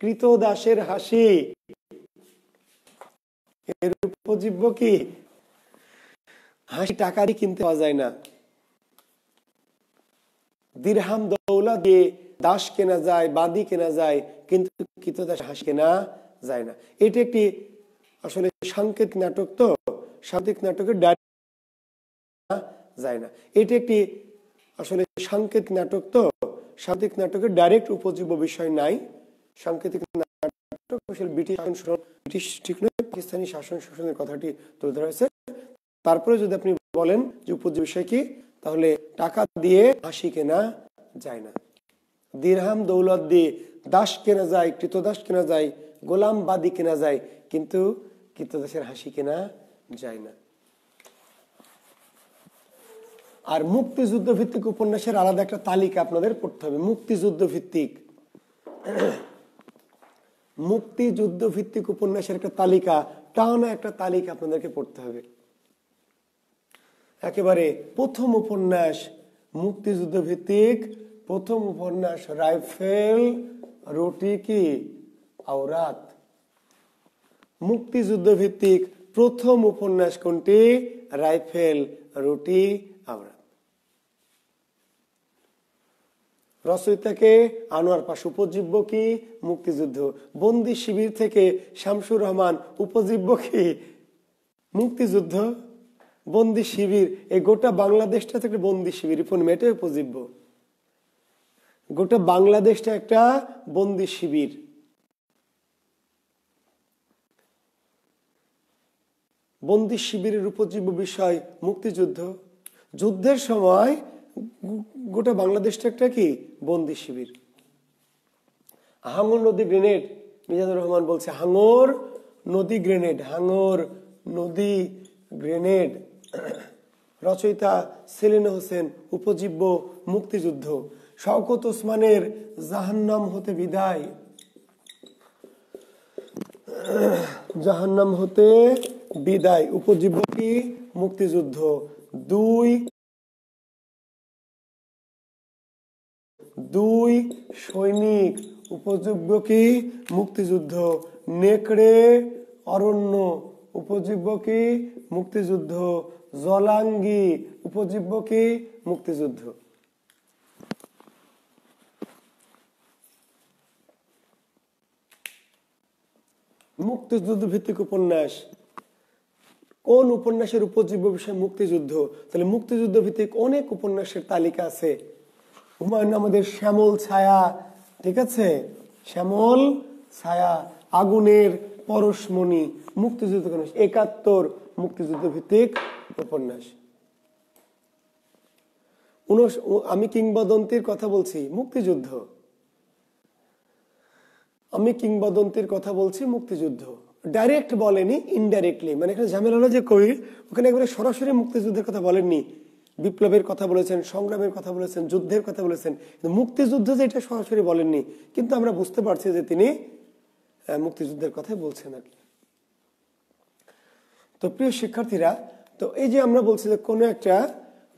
কৃতদাসের হাসি। এর উপজীব্য কি? হাসি টাকা দিয়ে কিনতে পাওয়া যায় না। দিরহাম দৌলত দিয়ে দাস কেনা যায়, বাদী কেনা যায়, কিন্তু কৃতদাস হাসি কেনা যায় না। এটি একটি আসলে সাংকেতিক নাটক, তো সাংকেতিক নাটকের যায় না। এটি একটি আসলে সাংকেতিক নাটক, তো সাংকেতিক নাটকের ডাইরেক্ট উপজীব্য বিষয় নাই। সাংকেতিক নাটক আসলে ব্রিটিশ ঠিক নয়, পাকিস্তানি শাসন শোষণের কথাটি তুলে ধরা হয়েছে। তারপরে যদি আপনি বলেন যে উপজীব্য বিষয় কি, তাহলে টাকা দিয়ে হাসি কেনা যায় না। দিরহাম দৌলত দিয়ে দাস কেনা যায়, কৃতদাস কেনা যায়, গোলাম বাদী কেনা যায়, কিন্তু কৃতদাসের হাসি কেনা যায় না। আর মুক্তিযুদ্ধ ভিত্তিক উপন্যাসের আলাদা একটা তালিকা আপনাদের পড়তে হবে। মুক্তিযুদ্ধ ভিত্তিক উপন্যাসের একটা তালিকা, টানা একটা তালিকা আপনাদেরকে পড়তে হবে। একেবারে প্রথম উপন্যাস মুক্তিযুদ্ধ ভিত্তিক, প্রথম উপন্যাস রাইফেল রুটি কি আওরাত। মুক্তিযুদ্ধ ভিত্তিক প্রথম উপন্যাস কোনটি? রাইফেল রুটি আওরাত। রচয়িতাকে আনোয়ার পাশা। উপজীব্য কি? মুক্তিযুদ্ধ। বন্দি শিবির থেকে শামসুর রহমান। উপজীব্য কি? মুক্তিযুদ্ধ। বন্দি শিবির, এই গোটা বাংলাদেশটা একটা বন্দি শিবির, এটাই উপজীব্য। গোটা বাংলাদেশটা একটা বন্দি শিবির। বন্দি শিবিরের উপজীব্য বিষয় মুক্তিযুদ্ধ। যুদ্ধের সময় গোটা বাংলাদেশটা একটা কি বন্দি শিবির। হাঙ্গর নদী গ্রেনেড, মিজানুর রহমান বলছে হাঙ্গর নদী গ্রেনেড, হাঙ্গর নদী গ্রেনেড। রচয়িতা সেলিনা হোসেন। উপজীব্য মুক্তিযুদ্ধ। শওকত ওসমানের জাহান্নাম হতে বিদায়, জাহান্নাম হতে বিদায়। উপজীব্য কি? মুক্তিযুদ্ধ। দুই সৈনিক। উপজীব্য কি? মুক্তিযুদ্ধ। নেকড়ে অরণ্য। উপজীব্য কি? মুক্তিযুদ্ধ। জলাঙ্গি। উপজীব্য কি? মুক্তিযুদ্ধ। মুক্তিযুদ্ধ ভিত্তিক উপন্যাস, কোন উপন্যাসের উপজীব্য বিষয় মুক্তিযুদ্ধ? তাহলে মুক্তিযুদ্ধ ভিত্তিক অনেক উপন্যাসের তালিকা আছে। হুমায়ুন আহমেদের শ্যামল ছায়া, ঠিক আছে, শ্যামল ছায়া। আগুনের পরশমণি মুক্তিযুদ্ধ উপন্যাস। ৭১ মুক্তিযুদ্ধ ভিত্তিক উপন্যাস। আমি কিংবদন্তির কথা বলছি, মুক্তিযুদ্ধ। আমি কিংবদন্তির কথা বলছি, মুক্তিযুদ্ধ। ডাইরেক্ট বলেনি, ইনডাইরেক্টলি। মানে এখানে ঝামেলা হলো যে কই ওখানে একবারে সরাসরি মুক্তিযুদ্ধের কথা বলেননি। বিপ্লবের কথা বলেছেন, সংগ্রামের কথা বলেছেন, যুদ্ধের কথা বলেছেন, মুক্তিযুদ্ধ যে এটা সরাসরি বলেননি, কিন্তু আমরা বুঝতে পারছি যে তিনি মুক্তিযুদ্ধের কথাই বলছেন আর কি। তো প্রিয় শিক্ষার্থীরা, তো এই যে আমরা বলছি যে কোনো একটা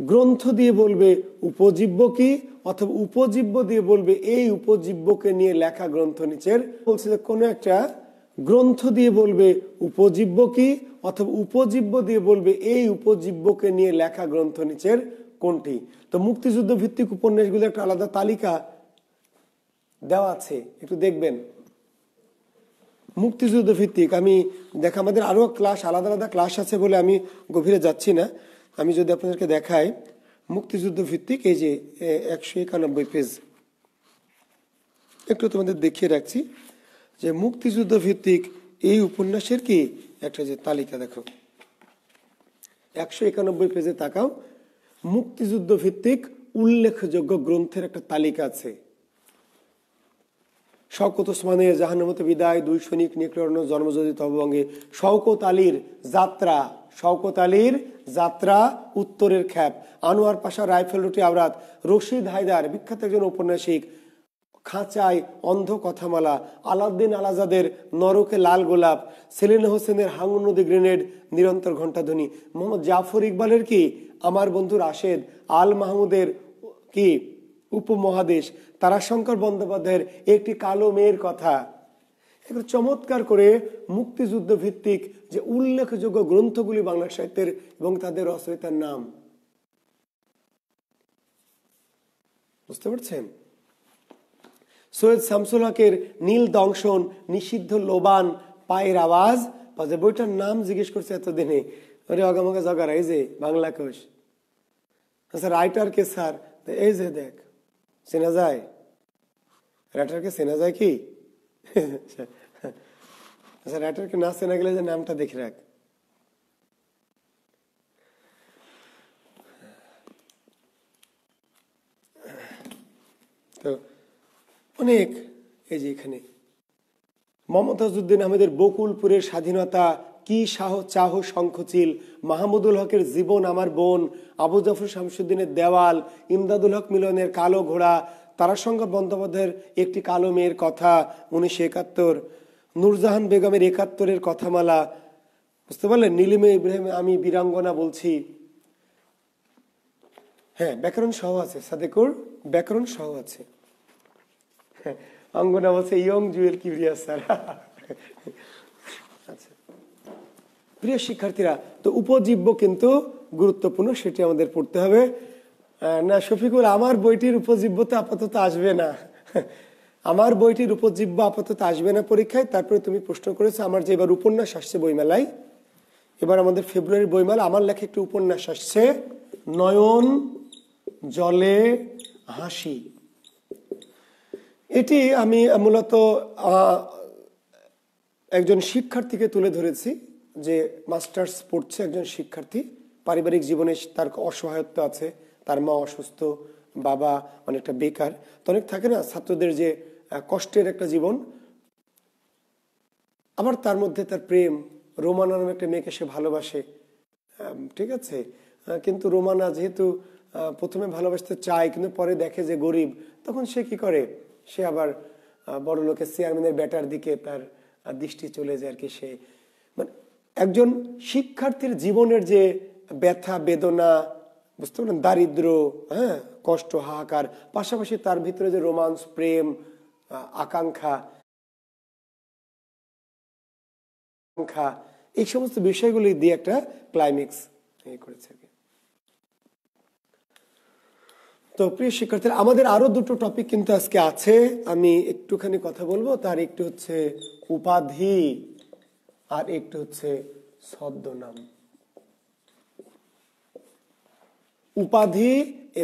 গ্রন্থ দিয়ে বলবে উপজীব্য কি, অথবা উপজীব্য দিয়ে বলবে এই উপজীব্যকে নিয়ে লেখা গ্রন্থ নিচের। বলছি যে কোনো একটা গ্রন্থ দিয়ে বলবে উপজীব্য কি, অথবা উপজীব্য দিয়ে বলবে এই উপজীব্যকে নিয়ে লেখা গ্রন্থ নিচের কোনটি। তো মুক্তিযুদ্ধ ভিত্তিক উপন্যাসগুলো একটা আলাদা তালিকা দেওয়া আছে, একটু দেখবেন। মুক্তিযুদ্ধ ভিত্তিক আমি আমাদের আরো ক্লাস, আলাদা আলাদা ক্লাস আছে বলে আমি গভীরে যাচ্ছি না। আমি যদি আপনাদেরকে দেখাই মুক্তিযুদ্ধ ভিত্তিক, এই যে 191 পেজ, একটু তোমাদের দেখিয়ে রাখছি যে মুক্তিযুদ্ধ ভিত্তিক এই উপন্যাসের কি একটা যে তালিকা দেখো, 191 পেজে তাকাও। মুক্তিযুদ্ধ ভিত্তিক উল্লেখযোগ্য গ্রন্থের একটা তালিকা আছে। শওকত ওসমানের জাহান্নাম হতে বিদায়, দুই সৈনিক, নেকড়ে অরণ্য, জন্মজ্যোতি তবঙ্গে, শওকত আলীর যাত্রা, শওকত আলীর যাত্রা, উত্তরের খ্যাপ, আনোয়ার পাশা রাইফেল রুটি আওরাত, রশিদ হায়দার বিখ্যাত একজন ঔপন্যাসিক, খাঁচায় অন্ধ কথামালা, আলাউদ্দিন আলাজাদের নরকে লাল গোলাপ, সেলিনা হোসেনের হাঙ্গর নদী গ্রেনেড, নিরন্তর ঘণ্টাধ্বনি, মোহাম্মদ জাফর ইকবালের কি আমার বন্ধু রাশেদ, আল মাহমুদের কি উপমহাদেশ, তারাশঙ্কর বন্দ্যোপাধ্যায়ের একটি কালো মেয়ের কথা। এগুলো চমৎকার করে মুক্তিযুদ্ধ ভিত্তিক যে উল্লেখযোগ্য গ্রন্থগুলি বাংলা সাহিত্যের এবং তাদের রচয়িতার নাম, বুঝতে পারছেন? সৈয়দ শামসুল হকের নীল দংশন, নিষিদ্ধ লোবান, পায়ের আওয়াজ, বইটার নাম জিজ্ঞেস করছে এতদিনে, ওরে অগামগা জগার, এই যে বাংলা কোষ। আচ্ছা রাইটার কে স্যার? এই যে দেখ, চেনা যায়? রাইটারকে চেনা যায় কি? আচ্ছা রাইটারকে না চেনা গেলে যে নামটা দেখে রাখ। তো অনেক, এই যে এখানে মমতাজউদ্দিন আহমেদের বকুলপুরের স্বাধীনতা, কি চাহ শঙ্খচিল, মাহমুদুল হকের জীবন আমার বোন, আবু জাফর শামসুদ্দিনের দেওয়াল, ইমদাদুল হক মিলনের কালো ঘোড়া, তারাশঙ্কর বন্দ্যোপাধ্যায়ের একটি কালো মেয়ের কথা 1971, নূরজাহান বেগমের 71-এর কথামালা, বুঝতে পারলেন? নীলিমে ইব্রাহিম আমি বীরাঙ্গনা বলছি। হ্যাঁ ব্যাকরণ সহ আছে, সাদেকুর ব্যাকরণ সহ আছে। অঙ্গনা বলছে ইয়ং জুয়েল কিবরিয়া স্যার। আচ্ছা প্রিয় শিক্ষার্থীরা, তো উপজীব্য কিন্তু গুরুত্বপূর্ণ, সেটি আমাদের পড়তে হবে। না শফিকুল, আমার বইটির উপজীব্যতা আপাতত আসবে না, আমার বইটির উপজীব্য আপাতত আসবে না পরীক্ষায়। তারপরে তুমি প্রশ্ন করেছো আমার যে এবার উপন্যাস আসছে বইমেলায়, এবার আমাদের ফেব্রুয়ারির বইমেলা, আমার লেখা একটি উপন্যাস আসছে, নয়ন জলে হাসি। এটি আমি মূলত একজন শিক্ষার্থীকে তুলে ধরেছি, যে মাস্টার্স পড়ছে একজন শিক্ষার্থী, পারিবারিক জীবনে তার অসহায়ত্ব আছে, তার মা অসুস্থ, বাবা অনেকটা বেকার, তো অনেক থাকে না ছাত্রদের যে কষ্টের একটা জীবন। আবার তার মধ্যে তার প্রেম, রোমানা নামে একটা মেয়েকে সে ভালোবাসে, ঠিক আছে, কিন্তু রোমানা যেহেতু প্রথমে ভালোবাসতে চায় কিন্তু পরে দেখে যে গরিব, তখন সে কি করে, সে আবার বড় লোকের চেয়ারম্যানের বেটার দিকে তার দৃষ্টি চলে যায় আর কি। সে মানে একজন শিক্ষার্থীর জীবনের যে ব্যথা বেদনা, বুঝতে পারলেন, দারিদ্র, হ্যাঁ কষ্ট, হাহাকার, পাশাপাশি তার ভিতরে যে রোমান্স, প্রেম, আকাঙ্ক্ষা, এই সমস্ত বিষয়গুলি দিয়ে একটা ক্লাইম্যাক্স করেছে। তো প্রিয় শিক্ষার্থীরা, আমাদের আরো দুটো টপিক কিন্তু আজকে আছে, আমি একটুখানি কথা বলবো। তার একটু হচ্ছে উপাধি আর একটু হচ্ছে ছদ্মনাম। উপাধি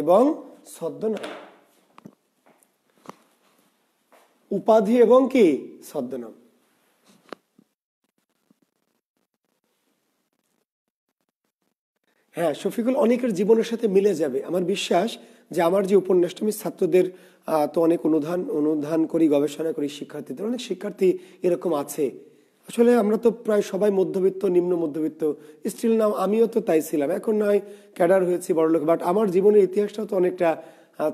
এবং ছদ্মনাম, উপাধি এবং কি ছদ্মনাম। হ্যাঁ শফিকুল, অনেকের জীবনের সাথে মিলে যাবে আমার বিশ্বাস, যে আমার যে উপন্যাসটা আমি ছাত্রদের তো অনেক অনুধান করি, গবেষণা করি, শিক্ষার্থীদের অনেক শিক্ষার্থী এরকম আছে। আসলে আমরা তো প্রায় সবাই মধ্যবিত্ত, নিম্ন মধ্যবিত্ত, স্টিল নাও আমিও তো তাই ছিলাম, এখন নয় ক্যাডার হয়েছি, বড়লোক, বাট আমার জীবনের ইতিহাসটাও তো অনেকটা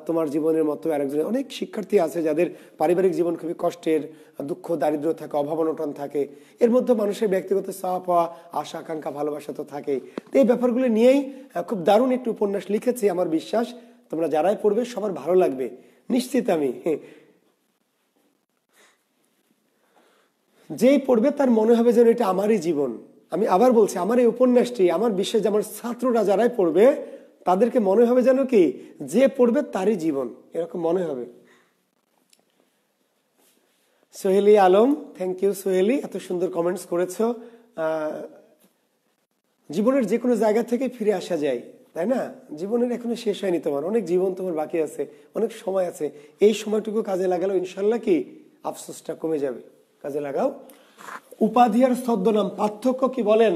তোমার জীবনের মতো আরেকজনের। অনেক শিক্ষার্থী আছে যাদের পারিবারিক জীবন খুবই কষ্টের, দুঃখ দারিদ্র থাকে, অভাব অনটন থাকে, এর মধ্যে মানুষের ব্যক্তিগত চাওয়া পাওয়া, আশা আকাঙ্ক্ষা, ভালোবাসা তো থাকেই। তো এই ব্যাপারগুলো নিয়েই খুব দারুণ একটি উপন্যাস লিখেছি, আমার বিশ্বাস তোমরা যারাই পড়বে সবার ভালো লাগবে নিশ্চিত। আমি যেই পড়বে তার মনে হবে যেন এটা আমারই জীবন। আমি আবার বলছি, আমার এই উপন্যাসটি আমার বিশ্বাস যে আমার ছাত্ররা যারাই পড়বে তাদেরকে মনে হবে যেন কি যে পড়বে তারই জীবন, এরকম মনে হবে। সোহেলি আলম, থ্যাংক ইউ সোহেলি, এত সুন্দর কমেন্টস করেছো। জীবনের যে কোনো জায়গা থেকে ফিরে আসা যায়, তাই না? জীবনের এখনো শেষ হয়নি, তোমার অনেক জীবন তোমার বাকি আছে, অনেক সময় আছে। এই সময়টুকু কাজে লাগালো ইনশাল্লাহ কি আফসোসটা কমে যাবে, কাজে লাগাও। উপাধি আর ছদ্মনাম পার্থক্য কি বলেন?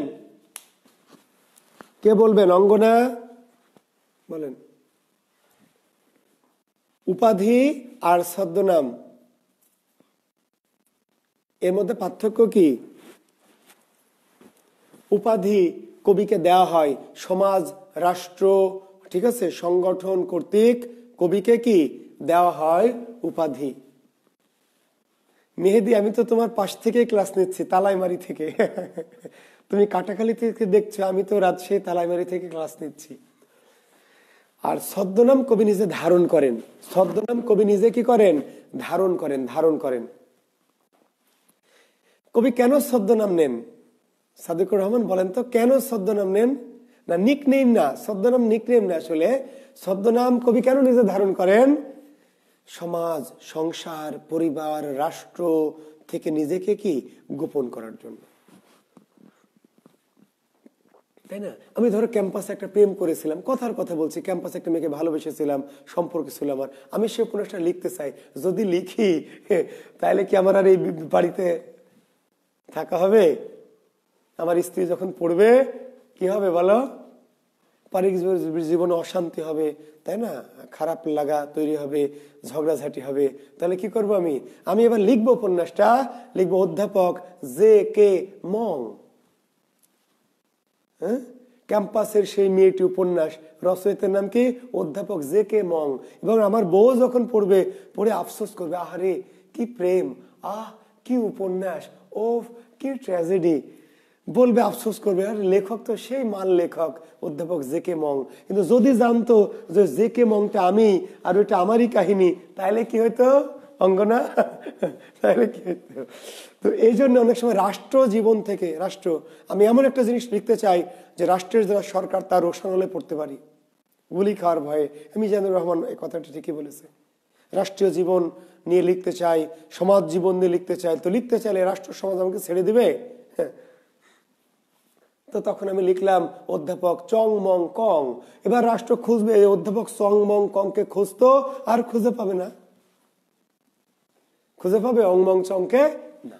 কে বলবেন? অঙ্গনা বলেন। উপাধি আর ছদ্মনাম এর মধ্যে পার্থক্য কি? উপাধি কবিকে দেওয়া হয় সমাজ, রাষ্ট্র, ঠিক আছে, সংগঠন কর্তৃক কবিকে কি দেওয়া হয় উপাধি। মেহেদি, আমি তো তোমার পাশ থেকে ক্লাস নিচ্ছি, তালাইমারি থেকে। তুমি কাটাখালী থেকে দেখছো, আমি তো রাজশাহী তালাইমারি থেকে ক্লাস নিচ্ছি। আর ছদ্মনাম কবি নিজে ধারণ করেন। ছদ্মনাম কবি নিজে কি করেন? ধারণ করেন, ধারণ করেন। কবি কেন ছদ্মনাম নেন? সাদিকুর রহমান বলেন তো, কেন ছদ্মনাম নেন? না নিকনেম না, ছদ্মনাম নিকনেম না, আসলে ছদ্মনাম কবি কেন নিজে ধারণ করেন? সমাজ, সংসার, পরিবার, রাষ্ট্র থেকে নিজেকে কি গোপন করার জন্য, তাই না? আমি ধরো ক্যাম্পাসে একটা প্রেম করেছিলাম, কথার কথা বলছি, ক্যাম্পাসে একটা মেয়েকে ভালোবেসেছিলাম, সম্পর্ক ছিল আমার, আমি সে উপন্যাসটা লিখতে চাই। যদি লিখি তাহলে কি আমার আর এই বাড়িতে থাকা হবে? আমার স্ত্রী যখন পড়বে কি হবে বলো? পারিবারিক জীবনে অশান্তি হবে, তাই না? খারাপ লাগা তৈরি হবে, ঝগড়াঝাটি হবে। তাহলে কি করব আমি? আমি এবার লিখবো উপন্যাসটা, লিখবো অধ্যাপক জে.কে. মং। হ্যাঁ, ক্যাম্পাসের সেই মেয়েটি উপন্যাস, রচয়িতার নাম কি? অধ্যাপক জে.কে. মং। এবং আমার বউ যখন পড়বে, পড়ে আফসোস করবে, আহারে কি প্রেম, আহ কি উপন্যাস, ও কি ট্র্যাজেডি, বলবে, আফসোস করবে, আর লেখক তো সেই মান লেখক অধ্যাপক জে.কে. মং। কিন্তু যদি জানতো যে জে.কে. মংটা আমি আর ওইটা আমারই কাহিনী, তাহলে কি হইতো অঙ্গনা? তাহলে কি হইতো? তো এই জন্য অনেক সময় রাষ্ট্র জীবন থেকে, রাষ্ট্র, আমি এমন একটা জিনিস লিখতে চাই যে রাষ্ট্রের যারা সরকার তার রোশন হলে পড়তে পারি, গুলি খাওয়ার ভয়ে। মিজানুর রহমান এই কথাটা ঠিকই বলেছে। রাষ্ট্রীয় জীবন নিয়ে লিখতে চাই, সমাজ জীবন নিয়ে লিখতে চাই, তো লিখতে চাইলে রাষ্ট্র সমাজ আমাকে ছেড়ে দিবে? তো তখন আমি লিখলাম অধ্যাপক চং মং কং। এবার রাষ্ট্র খুঁজবে, অধ্যাপক চং মং কংকে খুঁজতো, আর খুঁজে পাবে না। খুঁজে পাবে অং মং চংকে না।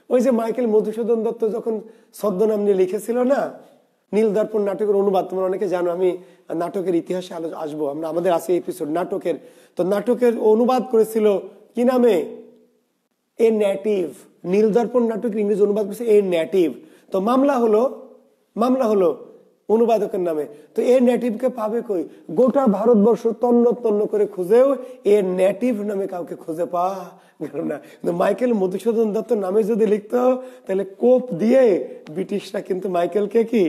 ওই যে মাইকেল মধুসূদন দত্ত যখন ছদ্মনাম নিয়ে লিখেছিল না, নীল দর্পণ নাটকের অনুবাদ, তোমরা অনেকে জানো, আমি নাটকের ইতিহাসে আসবো, আমরা আমাদের আছে এপিসোড নাটকের। তো নাটকের অনুবাদ করেছিল কি নামে? A native. নীল দর্পণ নাটকের ইংরেজি অনুবাদ করেছে এ নেটিভ। তো মামলা হলো অনুবাদকের নামে। তো এ নেটিভকে পাবে কই? গোটা ভারতবর্ষ তন্ন তন্ন করে খুঁজেও এ নেটিভ নামে কাউকে খুঁজে পাওয়া গেল না। কিন্তু মাইকেল মধুসূদন দত্ত নামে যদি লিখতো, তাহলে কোপ দিয়ে ব্রিটিশরা কিন্তু মাইকেলকে কি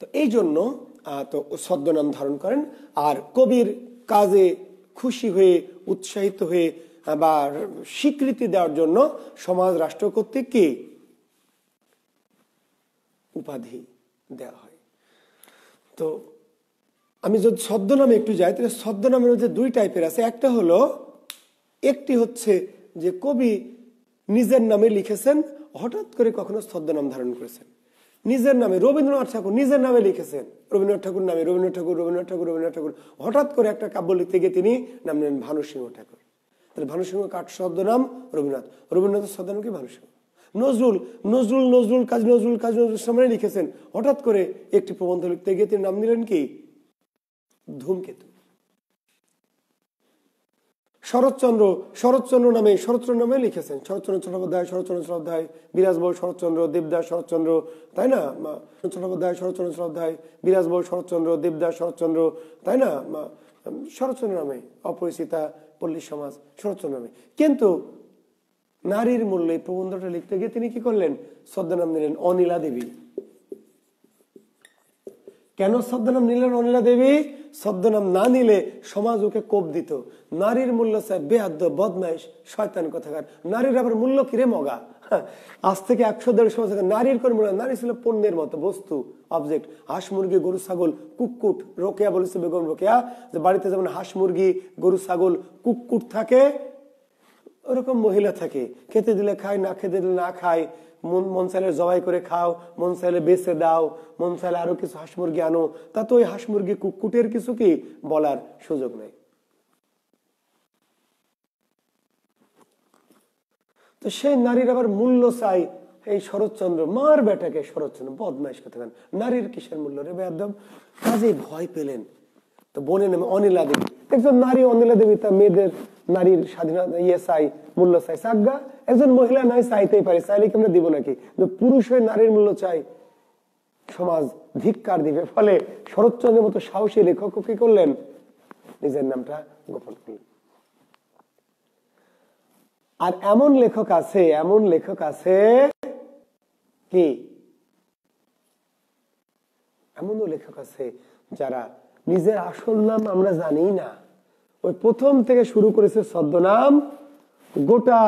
তো এই জন্য তো ছদ্মনাম ধারণ করেন। আর কবির কাজে খুশি হয়ে, উৎসাহিত হয়ে বা স্বীকৃতি দেওয়ার জন্য সমাজ, রাষ্ট্র কর্তৃক কি উপাধি দেওয়া হয়। তো আমি যদি ছদ্মনামে একটু যাই, তাহলে ছদ্মনামের মধ্যে দুই টাইপের আছে। একটি হচ্ছে যে কবি নিজের নামে লিখেছেন, হঠাৎ করে কখনো ছদ্মনাম ধারণ করেছেন নিজের নামে। রবীন্দ্রনাথ ঠাকুর নিজের নামে লিখেছেন, রবীন্দ্রনাথ ঠাকুর নামে, রবীন্দ্রনাথ ঠাকুর হঠাৎ করে একটা কাব্য লিখতে গিয়ে তিনি নাম নেন ভানু সিংহ ঠাকুর। তাহলে ভানু সিংহ কার ছদ্মনাম? রবীন্দ্রনাথের ছদ্মনাম কি? ভানু সিংহ। কাজী নজরুল ইসলাম লিখেছেন, হঠাৎ করে একটি প্রবন্ধ লিখতে গিয়ে তিনি নাম দিলেন কি? ধূমকেতু। শরৎচন্দ্র নামে লিখেছেন, শরৎচন্দ্র চট্টোপাধ্যায়, বিরাজবৌ শরৎচন্দ্র, দেবদাস শরৎচন্দ্র, তাই না? চট্টোপাধ্যায়, বিরাজবৌ শরৎচন্দ্র, দেবদাস শরৎচন্দ্র, তাই না? শরৎচন্দ্র নামে অপরিচিতা পল্লী সমাজ, শরৎচন্দ্র নামে। কিন্তু নারীর মূল্যে এই প্রবন্ধটা লিখতে গিয়ে তিনি কি করলেন? ছদ্মনাম নিলেন অনিলা দেবী। কেন ছদ্মনাম নিলেন অনিলা দেবী? ছদ্মনাম না নিলে সমাজ ওকে কোপ দিত, নারীর মূল্য চাই, বেয়াদ্দ, বদমাইশ, শয়তান কথাকার। নারীর আবার মূল্য কিরে মগা। আজ থেকে 100-150 বছর নারীর কোন মূল্য? নারী ছিল পণ্যের মতো, বস্তু, অবজেক্ট। হাঁস মুরগি, গরু ছাগল, কুকুট। রোকেয়া বলেছে, বেগম রোকেয়া, যে বাড়িতে যেমন হাঁস মুরগি, গরু ছাগল, কুকুট থাকে, ওরকম মহিলা থাকে। খেতে দিলে খায়, না খেতে দিলে না খায়। মন চাইলে জবাই করে খাও, মন চাইলে বেচে দাও, মন চাইলে আরো কিছু হাঁস মুরগি আনো। তা তো ওই হাঁস মুরগি কুকুটের কিছু কি বলার সুযোগ নেই। তো সেই নারীর আবার মূল্য চাই এই শরৎচন্দ্র, মার বেটাকে শরৎচন্দ্র, বদমাইশ কথা। নারীর কিসের মূল্য রে বেয়াদব? কাজে ভয় পেলেন। তো বোনের নামে অনিলা দেবী, একজন নারী অনিলা দেবী, তার মেয়েদের নারীর স্বাধীনতা চাই, মূল্য চাই। সাজ্ঞা একজন মহিলা নাই, চাইতেই পারে, চাইলে কি আমরা দিব নাকি? পুরুষ হয়ে নারীর মূল্য চাই, সমাজ ধিক্কার দিবে। ফলে শরৎচন্দ্রের মতো সাহসী লেখক কি করলেন, নিজের নামটা গোপন করলেন। আর এমন লেখক আছে কি, এমনও লেখক আছে যারা নিজের আসল নাম আমরা জানি না, ওই প্রথম থেকে শুরু করেছে ছদ্মনাম, গোটা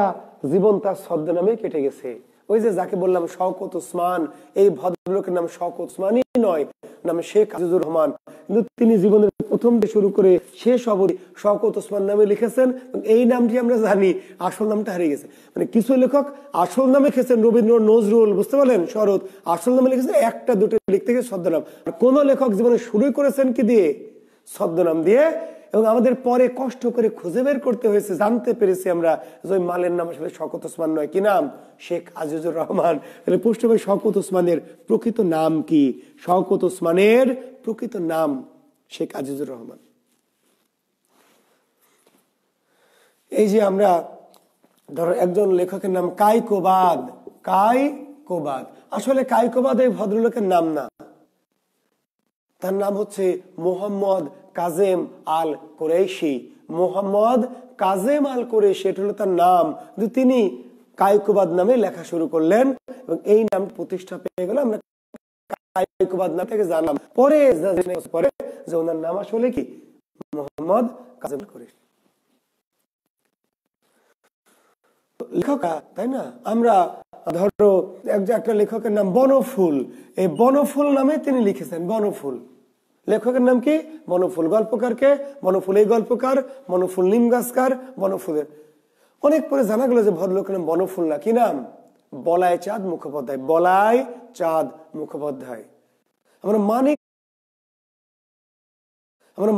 জীবন তার ছদ্মনামে কেটে গেছে। ওই যে যাকে বললাম শওকত ওসমান, এই ভদ্রলোকের নাম শওকত ওসমানই নয়, নাম শেখ আজিজুর রহমান, কিন্তু তিনি জীবনের প্রথম থেকে শুরু করে শেষ অবধি শওকত ওসমান নামে লিখেছেন। এই নামটি আমরা জানি, আসল নামটা হারিয়ে গেছে। মানে কিছু লেখক আসল নামে লিখেছেন, রবীন্দ্রনাথ, নজরুল, বুঝতে পারলেন, শরৎ, আসল নামে লিখেছেন, একটা দুটো লিখতে গিয়ে ছদ্মনাম। আর কোন লেখক জীবনে শুরু করেছেন কি দিয়ে, ছদ্মনাম দিয়ে। এবং আমাদের পরে কষ্ট করে খুঁজে বের করতে হয়েছে, জানতে পেরেছি আমরা যে ওই মালের নাম আসলে শওকত ওসমান নয়, কি নাম, শেখ আজিজুর রহমান। তাহলে পুষ্ট ভাই শওকত ওসমানের প্রকৃত নাম কি? শওকত ওসমানের প্রকৃত নাম শেখ আজিজুর রহমান। এই যে আমরা ধরো একজন লেখকের নাম কায়কোবাদ, কায়কোবাদ, আসলে কায়কোবাদ এই ভদ্রলোকের নাম না, তার নাম হচ্ছে মোহাম্মদ কাজেম আল কুরাইশি। মোহাম্মদ কাজেম আল কুরাইশি, এটা হলো তার নাম। কিন্তু তিনি কায়কোবাদ নামে লেখা শুরু করলেন এবং এই নাম প্রতিষ্ঠা পেয়ে গেল। আমরা কায়কোবাদ নাম থেকে জানলাম পরে যে ওনার নাম আসলে কি, মোহাম্মদ কাজেম আল কুরাইশি। লেখক, তাই না? আমরা ধরো একটা লেখকের নাম বনফুল, এই বনফুল নামে তিনি লিখেছেন। বনফুল লেখকের নাম কি, বনফুল। গল্পকারকে বনফুল, এই গল্পকার বনফুল নিম গাছকার, বনফুলের। অনেক পরে জানা গেল যে ভদ্রলোকের নাম বনফুল না, কি নাম, বলাই চাঁদ মুখোপাধ্যায়। বলাই চাঁদ মুখোপাধ্যায়। আমরা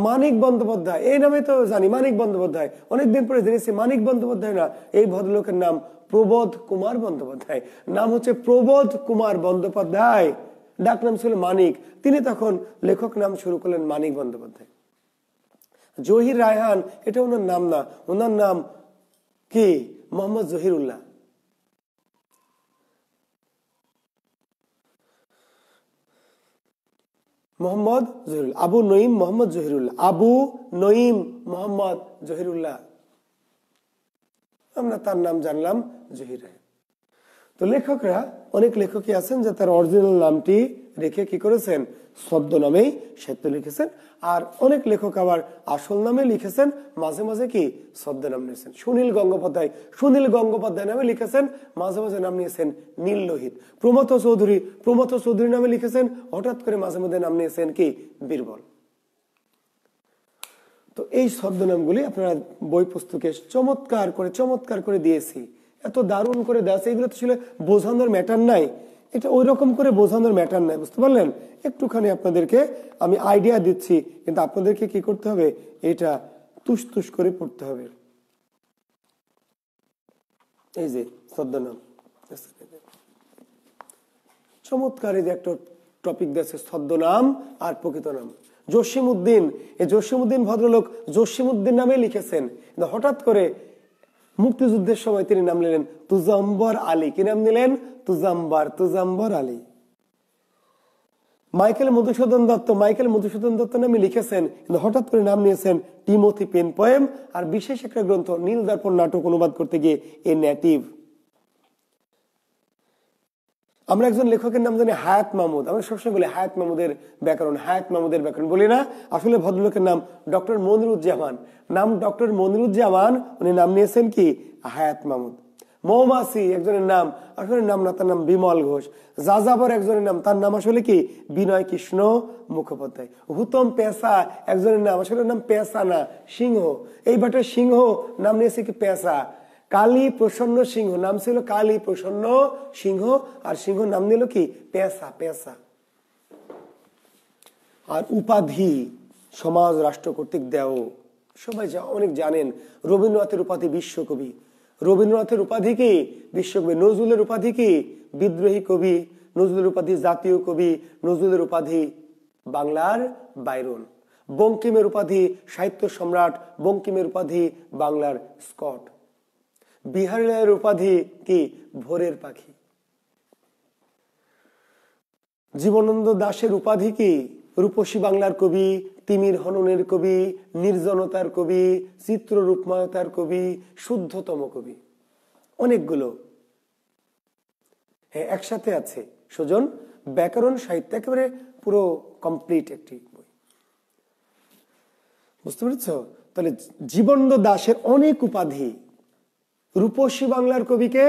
মানিক বন্দ্যোপাধ্যায় এই নামে তো জানি, মানিক বন্দ্যোপাধ্যায়। অনেকদিন পরে জেনেছি মানিক বন্দ্যোপাধ্যায় না, এই ভদ্রলোকের নাম প্রবোধ কুমার বন্দ্যোপাধ্যায়। নাম হচ্ছে প্রবোধ কুমার বন্দ্যোপাধ্যায়, ডাক নাম ছিল মানিক। তিনি তখন লেখক নাম শুরু করলেন মানিক বন্দ্যোপাধ্যায়। জহির রায়হান, এটা ওনার নাম না, ওনার নাম কি, মোহাম্মদ জহিরুল্লাহ। মোহাম্মদ জহিরুল্লাহ, আবু নঈম মোহাম্মদ জহিরুল্লাহ, আবু নঈম মোহাম্মদ জহিরুল্লাহ, আমরা তার নাম জানলাম জহির। তো লেখকরা, অনেক লেখকই আছেন যে তার অরিজিনাল নামটি রেখে কি করেছেন, ছদ্মনামেই সাহিত্য লিখেছেন। আর অনেক লেখক আবার আসল নামে লিখেছেন, মাঝে মাঝে কি ছদ্মনাম নিয়েছেন। সুনীল গঙ্গোপাধ্যায় নামে লিখেছেন, মাঝে মাঝে নাম নিয়েছেন নীল লোহিত। প্রমথ চৌধুরী নামে লিখেছেন, হঠাৎ করে মাঝে মাঝে নাম নিয়েছেন কি বীরবল। তো এই ছদ্মনামগুলি আপনারা বই পুস্তকে চমৎকার করে দিয়েছি, এত দারুণ করে দেওয়া আছে। এগুলো তো ছিল বোঝানোর ম্যাটার নাই, এটা ওই রকম করে বোঝানোর ম্যাটার নাই, বুঝতে পারলেন? একটুখানি আপনাদেরকে আমি আইডিয়া দিচ্ছি, কিন্তু আপনাদেরকে কি করতে হবে, এটা তুস করে পড়তে হবে। এই যে ছদ্মনাম, চমৎকার এই যে একটা টপিক দিয়েছে, ছদ্মনাম আর প্রকৃত নাম। জসিমউদ্দিন, এই জসিমউদ্দিন ভদ্রলোক জসিমউদ্দিন নামে লিখেছেন, কিন্তু হঠাৎ করে মুক্তিযুদ্ধের সময় তিনি নাম নিলেন তুজাম্বর আলী। কি নাম নিলেন, তুজাম্বর আলী। মাইকেল মধুসূদন দত্ত নামে লিখেছেন, কিন্তু হঠাৎ করে নাম নিয়েছেন টিমোথি পেন পোয়েম। আর বিশেষ একটা গ্রন্থ নীল দর্পণ নাটক অনুবাদ করতে গিয়ে এ নেটিভ। আমরা একজন লেখকের নাম জানি হায়াত মাহমুদ, আমরা সবসময় বলি হায়াত মাহমুদের ব্যাকরণ বলি না, আসলে ভদ্রলোকের নাম ডক্টর মনিরুজ্জামান। নাম ডক্টর মনিরুজ্জামান, উনি নাম নিয়েছেন কি হায়াত মাহমুদ। মৌমাছি একজনের নাম, আসলে নাম না, তার নাম বিমল ঘোষ। যাযাবর একজনের নাম, তার নাম আসলে কি বিনয় কৃষ্ণ মুখোপাধ্যায়। হুতম পেশা একজনের নাম, আসলে নাম পেশা না, সিংহ। এই বাটের সিংহ নাম নিয়েছে কি পেশা। কালী প্রসন্ন সিংহ, নাম ছিল কালী প্রসন্ন সিংহ, আর সিংহ নাম নিল কি পেশা। আর উপাধি সমাজ রাষ্ট্র কর্তৃক দেও, সবাই অনেক জানেন। রবীন্দ্রনাথের উপাধি বিশ্বকবি, রবীন্দ্রনাথের উপাধি কি বিশ্বকবি। নজরুলের উপাধি কি বিদ্রোহী কবি, নজরুলের উপাধি জাতীয় কবি, নজরুলের উপাধি বাংলার বাইরন। বঙ্কিমের উপাধি সাহিত্য সম্রাট, বঙ্কিমের উপাধি বাংলার স্কট। বিহারীলালের উপাধি কি ভোরের পাখি। জীবনানন্দ দাশের উপাধি কি? রূপসী বাংলার কবি, তিমির হননের কবি, নির্জনতার কবি, চিত্ররূপময়তার কবি, শুদ্ধতম কবি। অনেকগুলো হ্যাঁ একসাথে আছে। সুজন ব্যাকরণ সাহিত্য একেবারে পুরো কমপ্লিট একটি বই। বুঝতে পেরেছ? তাহলে জীবনানন্দ দাশের অনেক উপাধি। রূপসী বাংলার কবিকে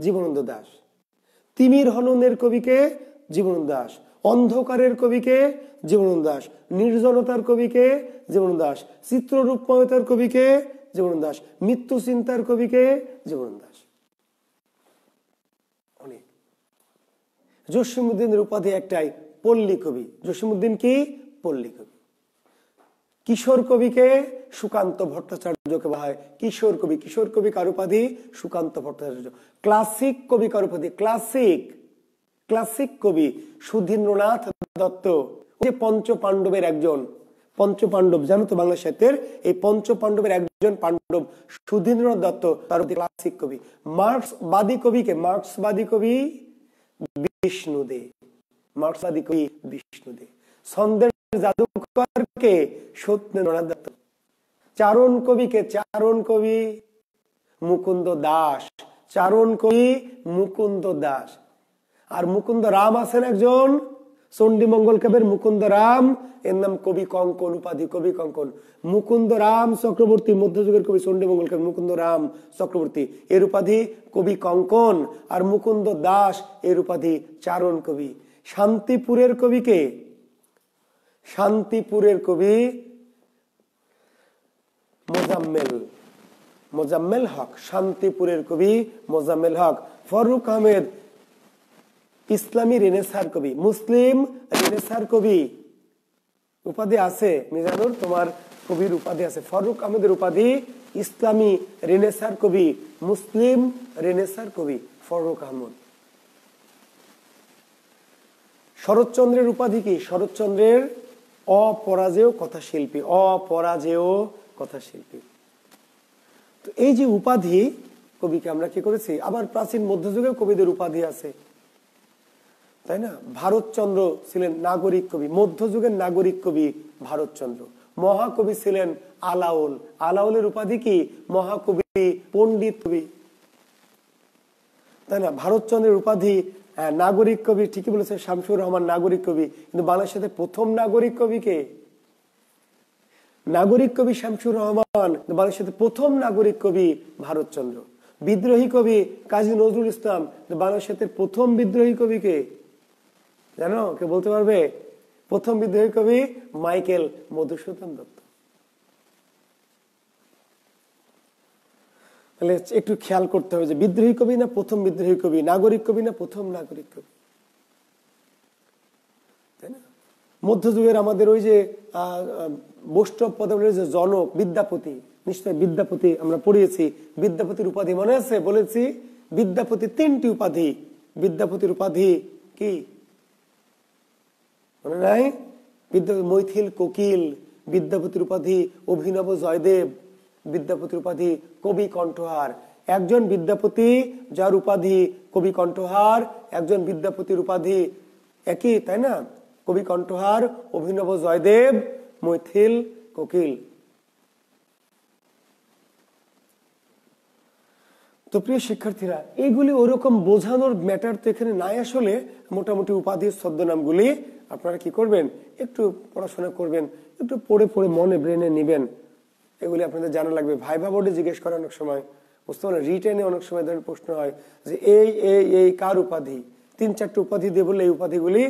জীবনানন্দ দাশ, তিমির হননের কবিকে জীবনানন্দ দাশ, অন্ধকারের কবিকে জীবনানন্দ দাশ, নির্জনতার কবিকে জীবনানন্দ দাশ, চিত্ররূপময়তার কবিকে জীবনানন্দ দাশ, মৃত্যু চিন্তার কবিকে জীবনানন্দ দাশ। অনেক। জসীমউদ্দিনের উপাধি একটাই, পল্লী কবি। জসীমউদ্দিন কি? পল্লী কবি। কিশোর কবিকে সুকান্ত ভট্টাচার্যকে বলা হয় কিশোর কবি। কিশোর কবি কার উপাধি? সুকান্ত ভট্টাচার্য। ক্লাসিক কবি কার উপাধি? ক্লাসিক কবি সুধীন্দ্রনাথ দত্ত, যে পঞ্চ পাণ্ডবের একজন। পঞ্চ পাণ্ডব জানো তো বাংলা সাহিত্যের, এই পঞ্চ পাণ্ডবের একজন পাণ্ডব সুধীন্দ্রনাথ দত্ত, তার ক্লাসিক কবি। মার্ক্সবাদী কবিকে? মার্ক্সবাদী কবি বিষ্ণু দে। মার্ক্সবাদী কবি বিষ্ণু দে। ছন্দের জাদুকরকে সত্যেন্দ্রনাথ দত্ত। চারণ কবিকে? চারণ কবি মুকুন্দ দাস। চারণ কবি মুকুন্দ দাস। আর মুকুন্দ রাম আছেন একজন, চণ্ডীমঙ্গল কাব্যের মুকুন্দ রাম, এর নাম কবি কঙ্কন, উপাধি কবি কঙ্কন। মুকুন্দ রাম চক্রবর্তী, মধ্যযুগের কবি, চণ্ডীমঙ্গল কাব্যের মুকুন্দ রাম চক্রবর্তী, এর উপাধি কবি কঙ্কন। আর মুকুন্দ দাস এর উপাধি চারণ কবি। শান্তিপুরের কবিকে? শান্তিপুরের কবি মোজাম্মেল হক। শান্তিপুরের কবি মোজাম্মেল হক। ফারুক আহমেদ ইসলামী রেনেসার কবি, মুসলিম রেনেসার কবি। উপাধি আছে মিজানুর, তোমার কবির উপাধি আছে। ফারুক আহমেদের উপাধি ইসলামী রেনেসার কবি, মুসলিম রেনেসার কবি ফারুক আহমদ। শরৎচন্দ্রের উপাধি কি? শরৎচন্দ্রের অপরাজেয় কথাশিল্পী। অপরাজেয় কথাশিল্পী। তো এই যে উপাধি কবিকে আমরা কি করেছি, আবার প্রাচীন মধ্যযুগেও কবিদের উপাধি আছে, তাই না? ভারতচন্দ্র ছিলেন নাগরিক কবি, মধ্যযুগের নাগরিক কবি ভারতচন্দ্র। মহাকবি ছিলেন আলাওল। আলাওলের উপাধি কি? মহাকবি, পণ্ডিত কবি, তাই না? ভারতচন্দ্রের উপাধি নাগরিক কবি, ঠিকই বলেছে শামসুর রহমান নাগরিক কবি, কিন্তু বাংলাদেশের প্রথম নাগরিক কবি কে? নাগরিক কবি শামসুর রহমান, বাংলাদেশের প্রথম নাগরিক কবি ভারতচন্দ্র। বিদ্রোহী কবি কাজী নজরুল ইসলাম, বাংলাদেশের প্রথম বিদ্রোহী কবি কে জানো? কে বলতে পারবে? প্রথম বিদ্রোহী কবি মাইকেল মধুসূদন দত্ত। তাহলে একটু খেয়াল করতে হবে যে বিদ্রোহী কবি না প্রথম বিদ্রোহী কবি, নাগরিক কবি না প্রথম নাগরিক কবি, তাই না? মধ্যযুগের আমাদের ওই যে বৈষ্ণব পদাবলীর যে জনক বিদ্যাপতি, নিশ্চয় বিদ্যাপতি আমরা পড়িয়েছি। বিদ্যাপতির উপাধি মনে আছে? বলেছি বিদ্যাপতি তিনটি উপাধি। বিদ্যাপতির উপাধি কি মনে নাই? মৈথিল কোকিল। বিদ্যাপতির উপাধি অভিনব জয়দেব। বিদ্যাপতির উপাধি কবি কণ্ঠহার। একজন বিদ্যাপতি যার উপাধি কবি কণ্ঠহার, একজন বিদ্যাপতির উপাধি একই, তাই না? কবি কণ্ঠহার, অভিনব জয়দেব, মৈথিল কোকিল। তো প্রিয় শিক্ষার্থীরা, এইগুলি ওরকম বোঝানোর ম্যাটার তো এখানে নাই আসলে। মোটামুটি উপাধির ছদ্মনামগুলি আপনারা কি করবেন, একটু পড়াশোনা করবেন, একটু পড়ে পড়ে মনে ব্রেনে নিবেন। এগুলি আপনাদের জানা লাগবে। ভাইভা বোর্ডে জিজ্ঞেস করে অনেক সময়, বুঝতে পারলেন? রিটেনে অনেক সময় ধরনের প্রশ্ন হয় যে এই কার উপাধি, 3-4টি উপাধি দিয়ে বললে এই উপাধিগুলি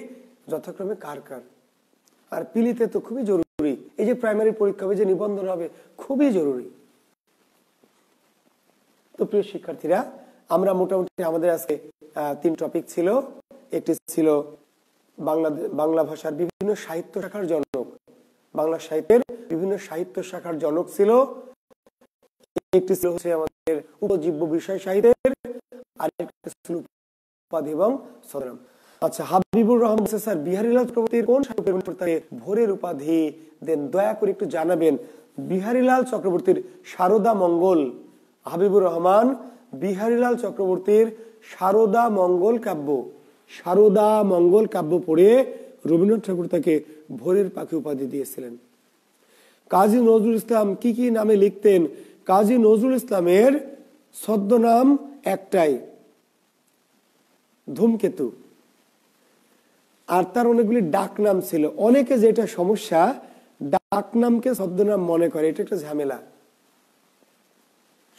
যথাক্রমে কার কার। আর পিলিতে তো খুবই জরুরি, এই যে প্রাইমারি পরীক্ষা হবে, যে নিবন্ধন হবে, খুবই জরুরি। তো প্রিয় শিক্ষার্থীরা, আমরা মোটামুটি আমাদের আজকে 3 টপিক ছিল। একটি ছিল বাংলা ভাষার বিভিন্ন সাহিত্য শাখার জনক, বাংলা সাহিত্যের বিভিন্ন সাহিত্য শাখার জনক ছিল। একটি ছিল হচ্ছে আমাদের উপজীব্য বিষয় সাহিত্যের, আর একটা ছিল উপাধি এবং ছদ্মনাম। আচ্ছা, হাবিবুর রহমান স্যার বিহারীলাল চক্রবর্তীর কোন সাহিত্যে ভোরের উপাধি দেন? দয়া করে একটু জানাবেন। বিহারীলাল চক্রবর্তীর সারদা মঙ্গল। হাবিবুর রহমান বিহারীলাল চক্রবর্তীর সারদা মঙ্গল কাব্য, সারদা মঙ্গল কাব্য পড়ে রবীন্দ্রনাথ ঠাকুর তাকে ভোরের পাখি উপাধি দিয়েছিলেন। কাজী নজরুল ইসলাম কি কি নামে লিখতেন? কাজী নজরুল ইসলামের ছদ্মনাম একটাই, ধূমকেতু। আর তার অনেকগুলি ডাক নাম ছিল। অনেকে যেটা সমস্যা, ডাক নামকে ছদ্মনাম মনে করে, এটা একটা ঝামেলা।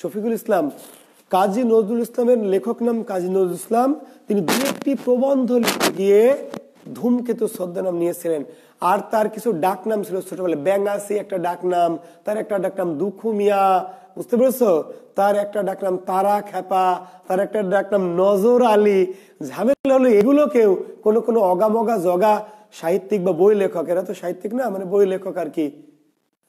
শফিকুল ইসলাম, কাজী নজরুল ইসলামের লেখক নাম কাজী নজরুল ইসলাম, তিনি দু একটি প্রবন্ধ লিখে গিয়ে ধূমকেতু ছদ্মনাম নিয়েছিলেন। আর তার কিছু ডাক নাম ছিল ছোটবেলায়, ব্যাঙাসি একটা ডাক নাম, তার একটা ডাক নাম দুখু মিয়া, বুঝতে পেরেছো? তার একটা ডাক নাম তারা খেপা, তার একটা ডাক নাম নজর আলী। ঝামেলা হলো এগুলোকেও কোনো কোনো অগামগা জগা সাহিত্যিক বা বই লেখক, এরা তো সাহিত্যিক না, মানে বই লেখক আর কি,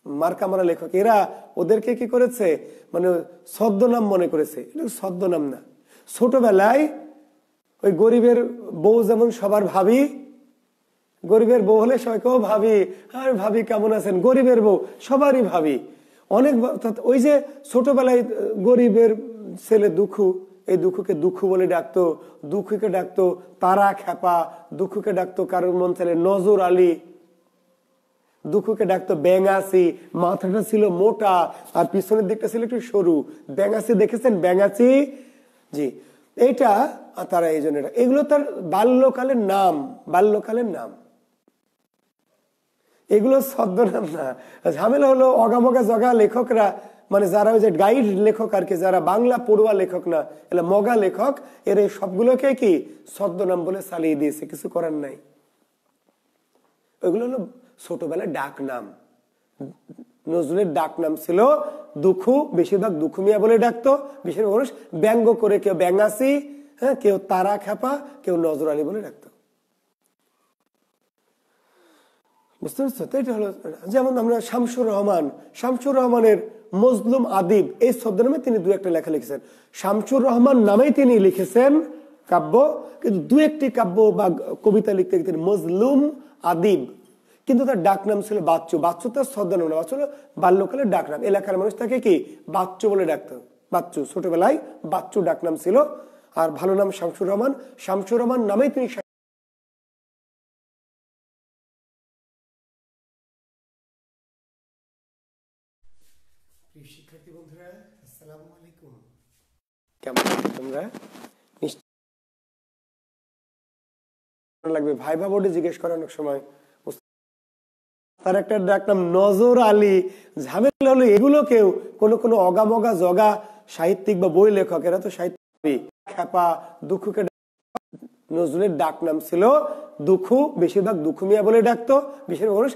মার্কামারা লেখক, এরা ওদেরকে কি করেছে, মানে ছদ্মনাম মনে করেছে। ছদ্মনাম না। ছোটবেলায় ওই গরিবের বউ যেমন সবার ভাবি, গরিবের বউ হলে সবাইকেও ভাবি, আর ভাবি কেমন আছেন, গরিবের বউ সবারই ভাবি। অনেক ওই যে ছোটবেলায় গরিবের ছেলে দুঃখু, এই দুঃখকে দুঃখু বলে ডাকতো, দুঃখুকে ডাকতো তারা খেপা, দুঃখুকে ডাকতো কারোর মন ছেলে নজর আলী, দুঃখুকে ডাকতো ব্যাঙাসি। মাথাটা ছিল মোটা আর পিছনের দিকটা ছিল একটু সরু। ব্যাঙাসি দেখেছেন? ব্যাঙাসি, জি, এইটা তারা এই জন্য, এগুলো তার বাল্যকালের নাম, বাল্যকালের নাম, এগুলো ছদ্মনাম না। ঝামেলা হলো অগামগা জগা লেখকরা, মানে যারা ওই যে গাইড লেখক আর কি, যারা বাংলা পড়ুয়া লেখক না, এরা মগা লেখক, এর এই সবগুলোকে কি ছদ্মনাম বলে চালিয়ে দিয়েছে, কিছু করার নাই। ওইগুলো হলো ছোটবেলায় ডাক নাম। নজরুলের ডাক নাম ছিল দুঃখু, বেশিরভাগ দুঃখু মিয়া বলে ডাকতো। বেশিরভাগ মানুষ ব্যঙ্গ করে, কেউ ব্যাঙাসি, হ্যাঁ, কেউ তারা খেপা, কেউ নজর আলী বলে ডাকতো। বুঝতে পারছো তো? এটা হলো যেমন আমরা শামসুর রহমান, শামসুর রহমানের মজলুম আদিব এই ছদ্মনামে তিনি দু একটা লেখা লিখেছেন। শামসুর রহমান নামেই তিনি লিখেছেন কাব্য, কিন্তু দু একটি কাব্য বা কবিতা লিখতে তিনি মজলুম আদিব, কিন্তু তার ডাক নাম ছিল বাচ্চু। বাচ্চু তার ছদ্মনাম না, বাচ্চু হলো বাল্যকালের ডাক নাম। এলাকার মানুষ তাকে কি বাচ্চু বলে ডাকতো, বাচ্চু, ছোটবেলায় বাচ্চু ডাক নাম ছিল। আর ভালো নাম শামসুর রহমান। শামসুর রহমান নামেই তিনি। শিক্ষার্থী বন্ধুরা, আসসালামু আলাইকুম, কেমন আছো তোমরা? লাগবে ভাইবা বোর্ডে জিজ্ঞেস করানোর সময়। তার একটা ডাক নাম নজর আলী। ঝামেলা হলো এগুলোকেও কোনো কোনো অগামগা জগা সাহিত্যিক বা বই লেখক, এরা তো সাহিত্যিক, খেপা, দুঃখুকে, নজরুলের ডাক নাম ছিল দুঃখু, বেশিরভাগ দুঃখু মিয়া বলে ডাকতো। বেশিরভাগ মানুষ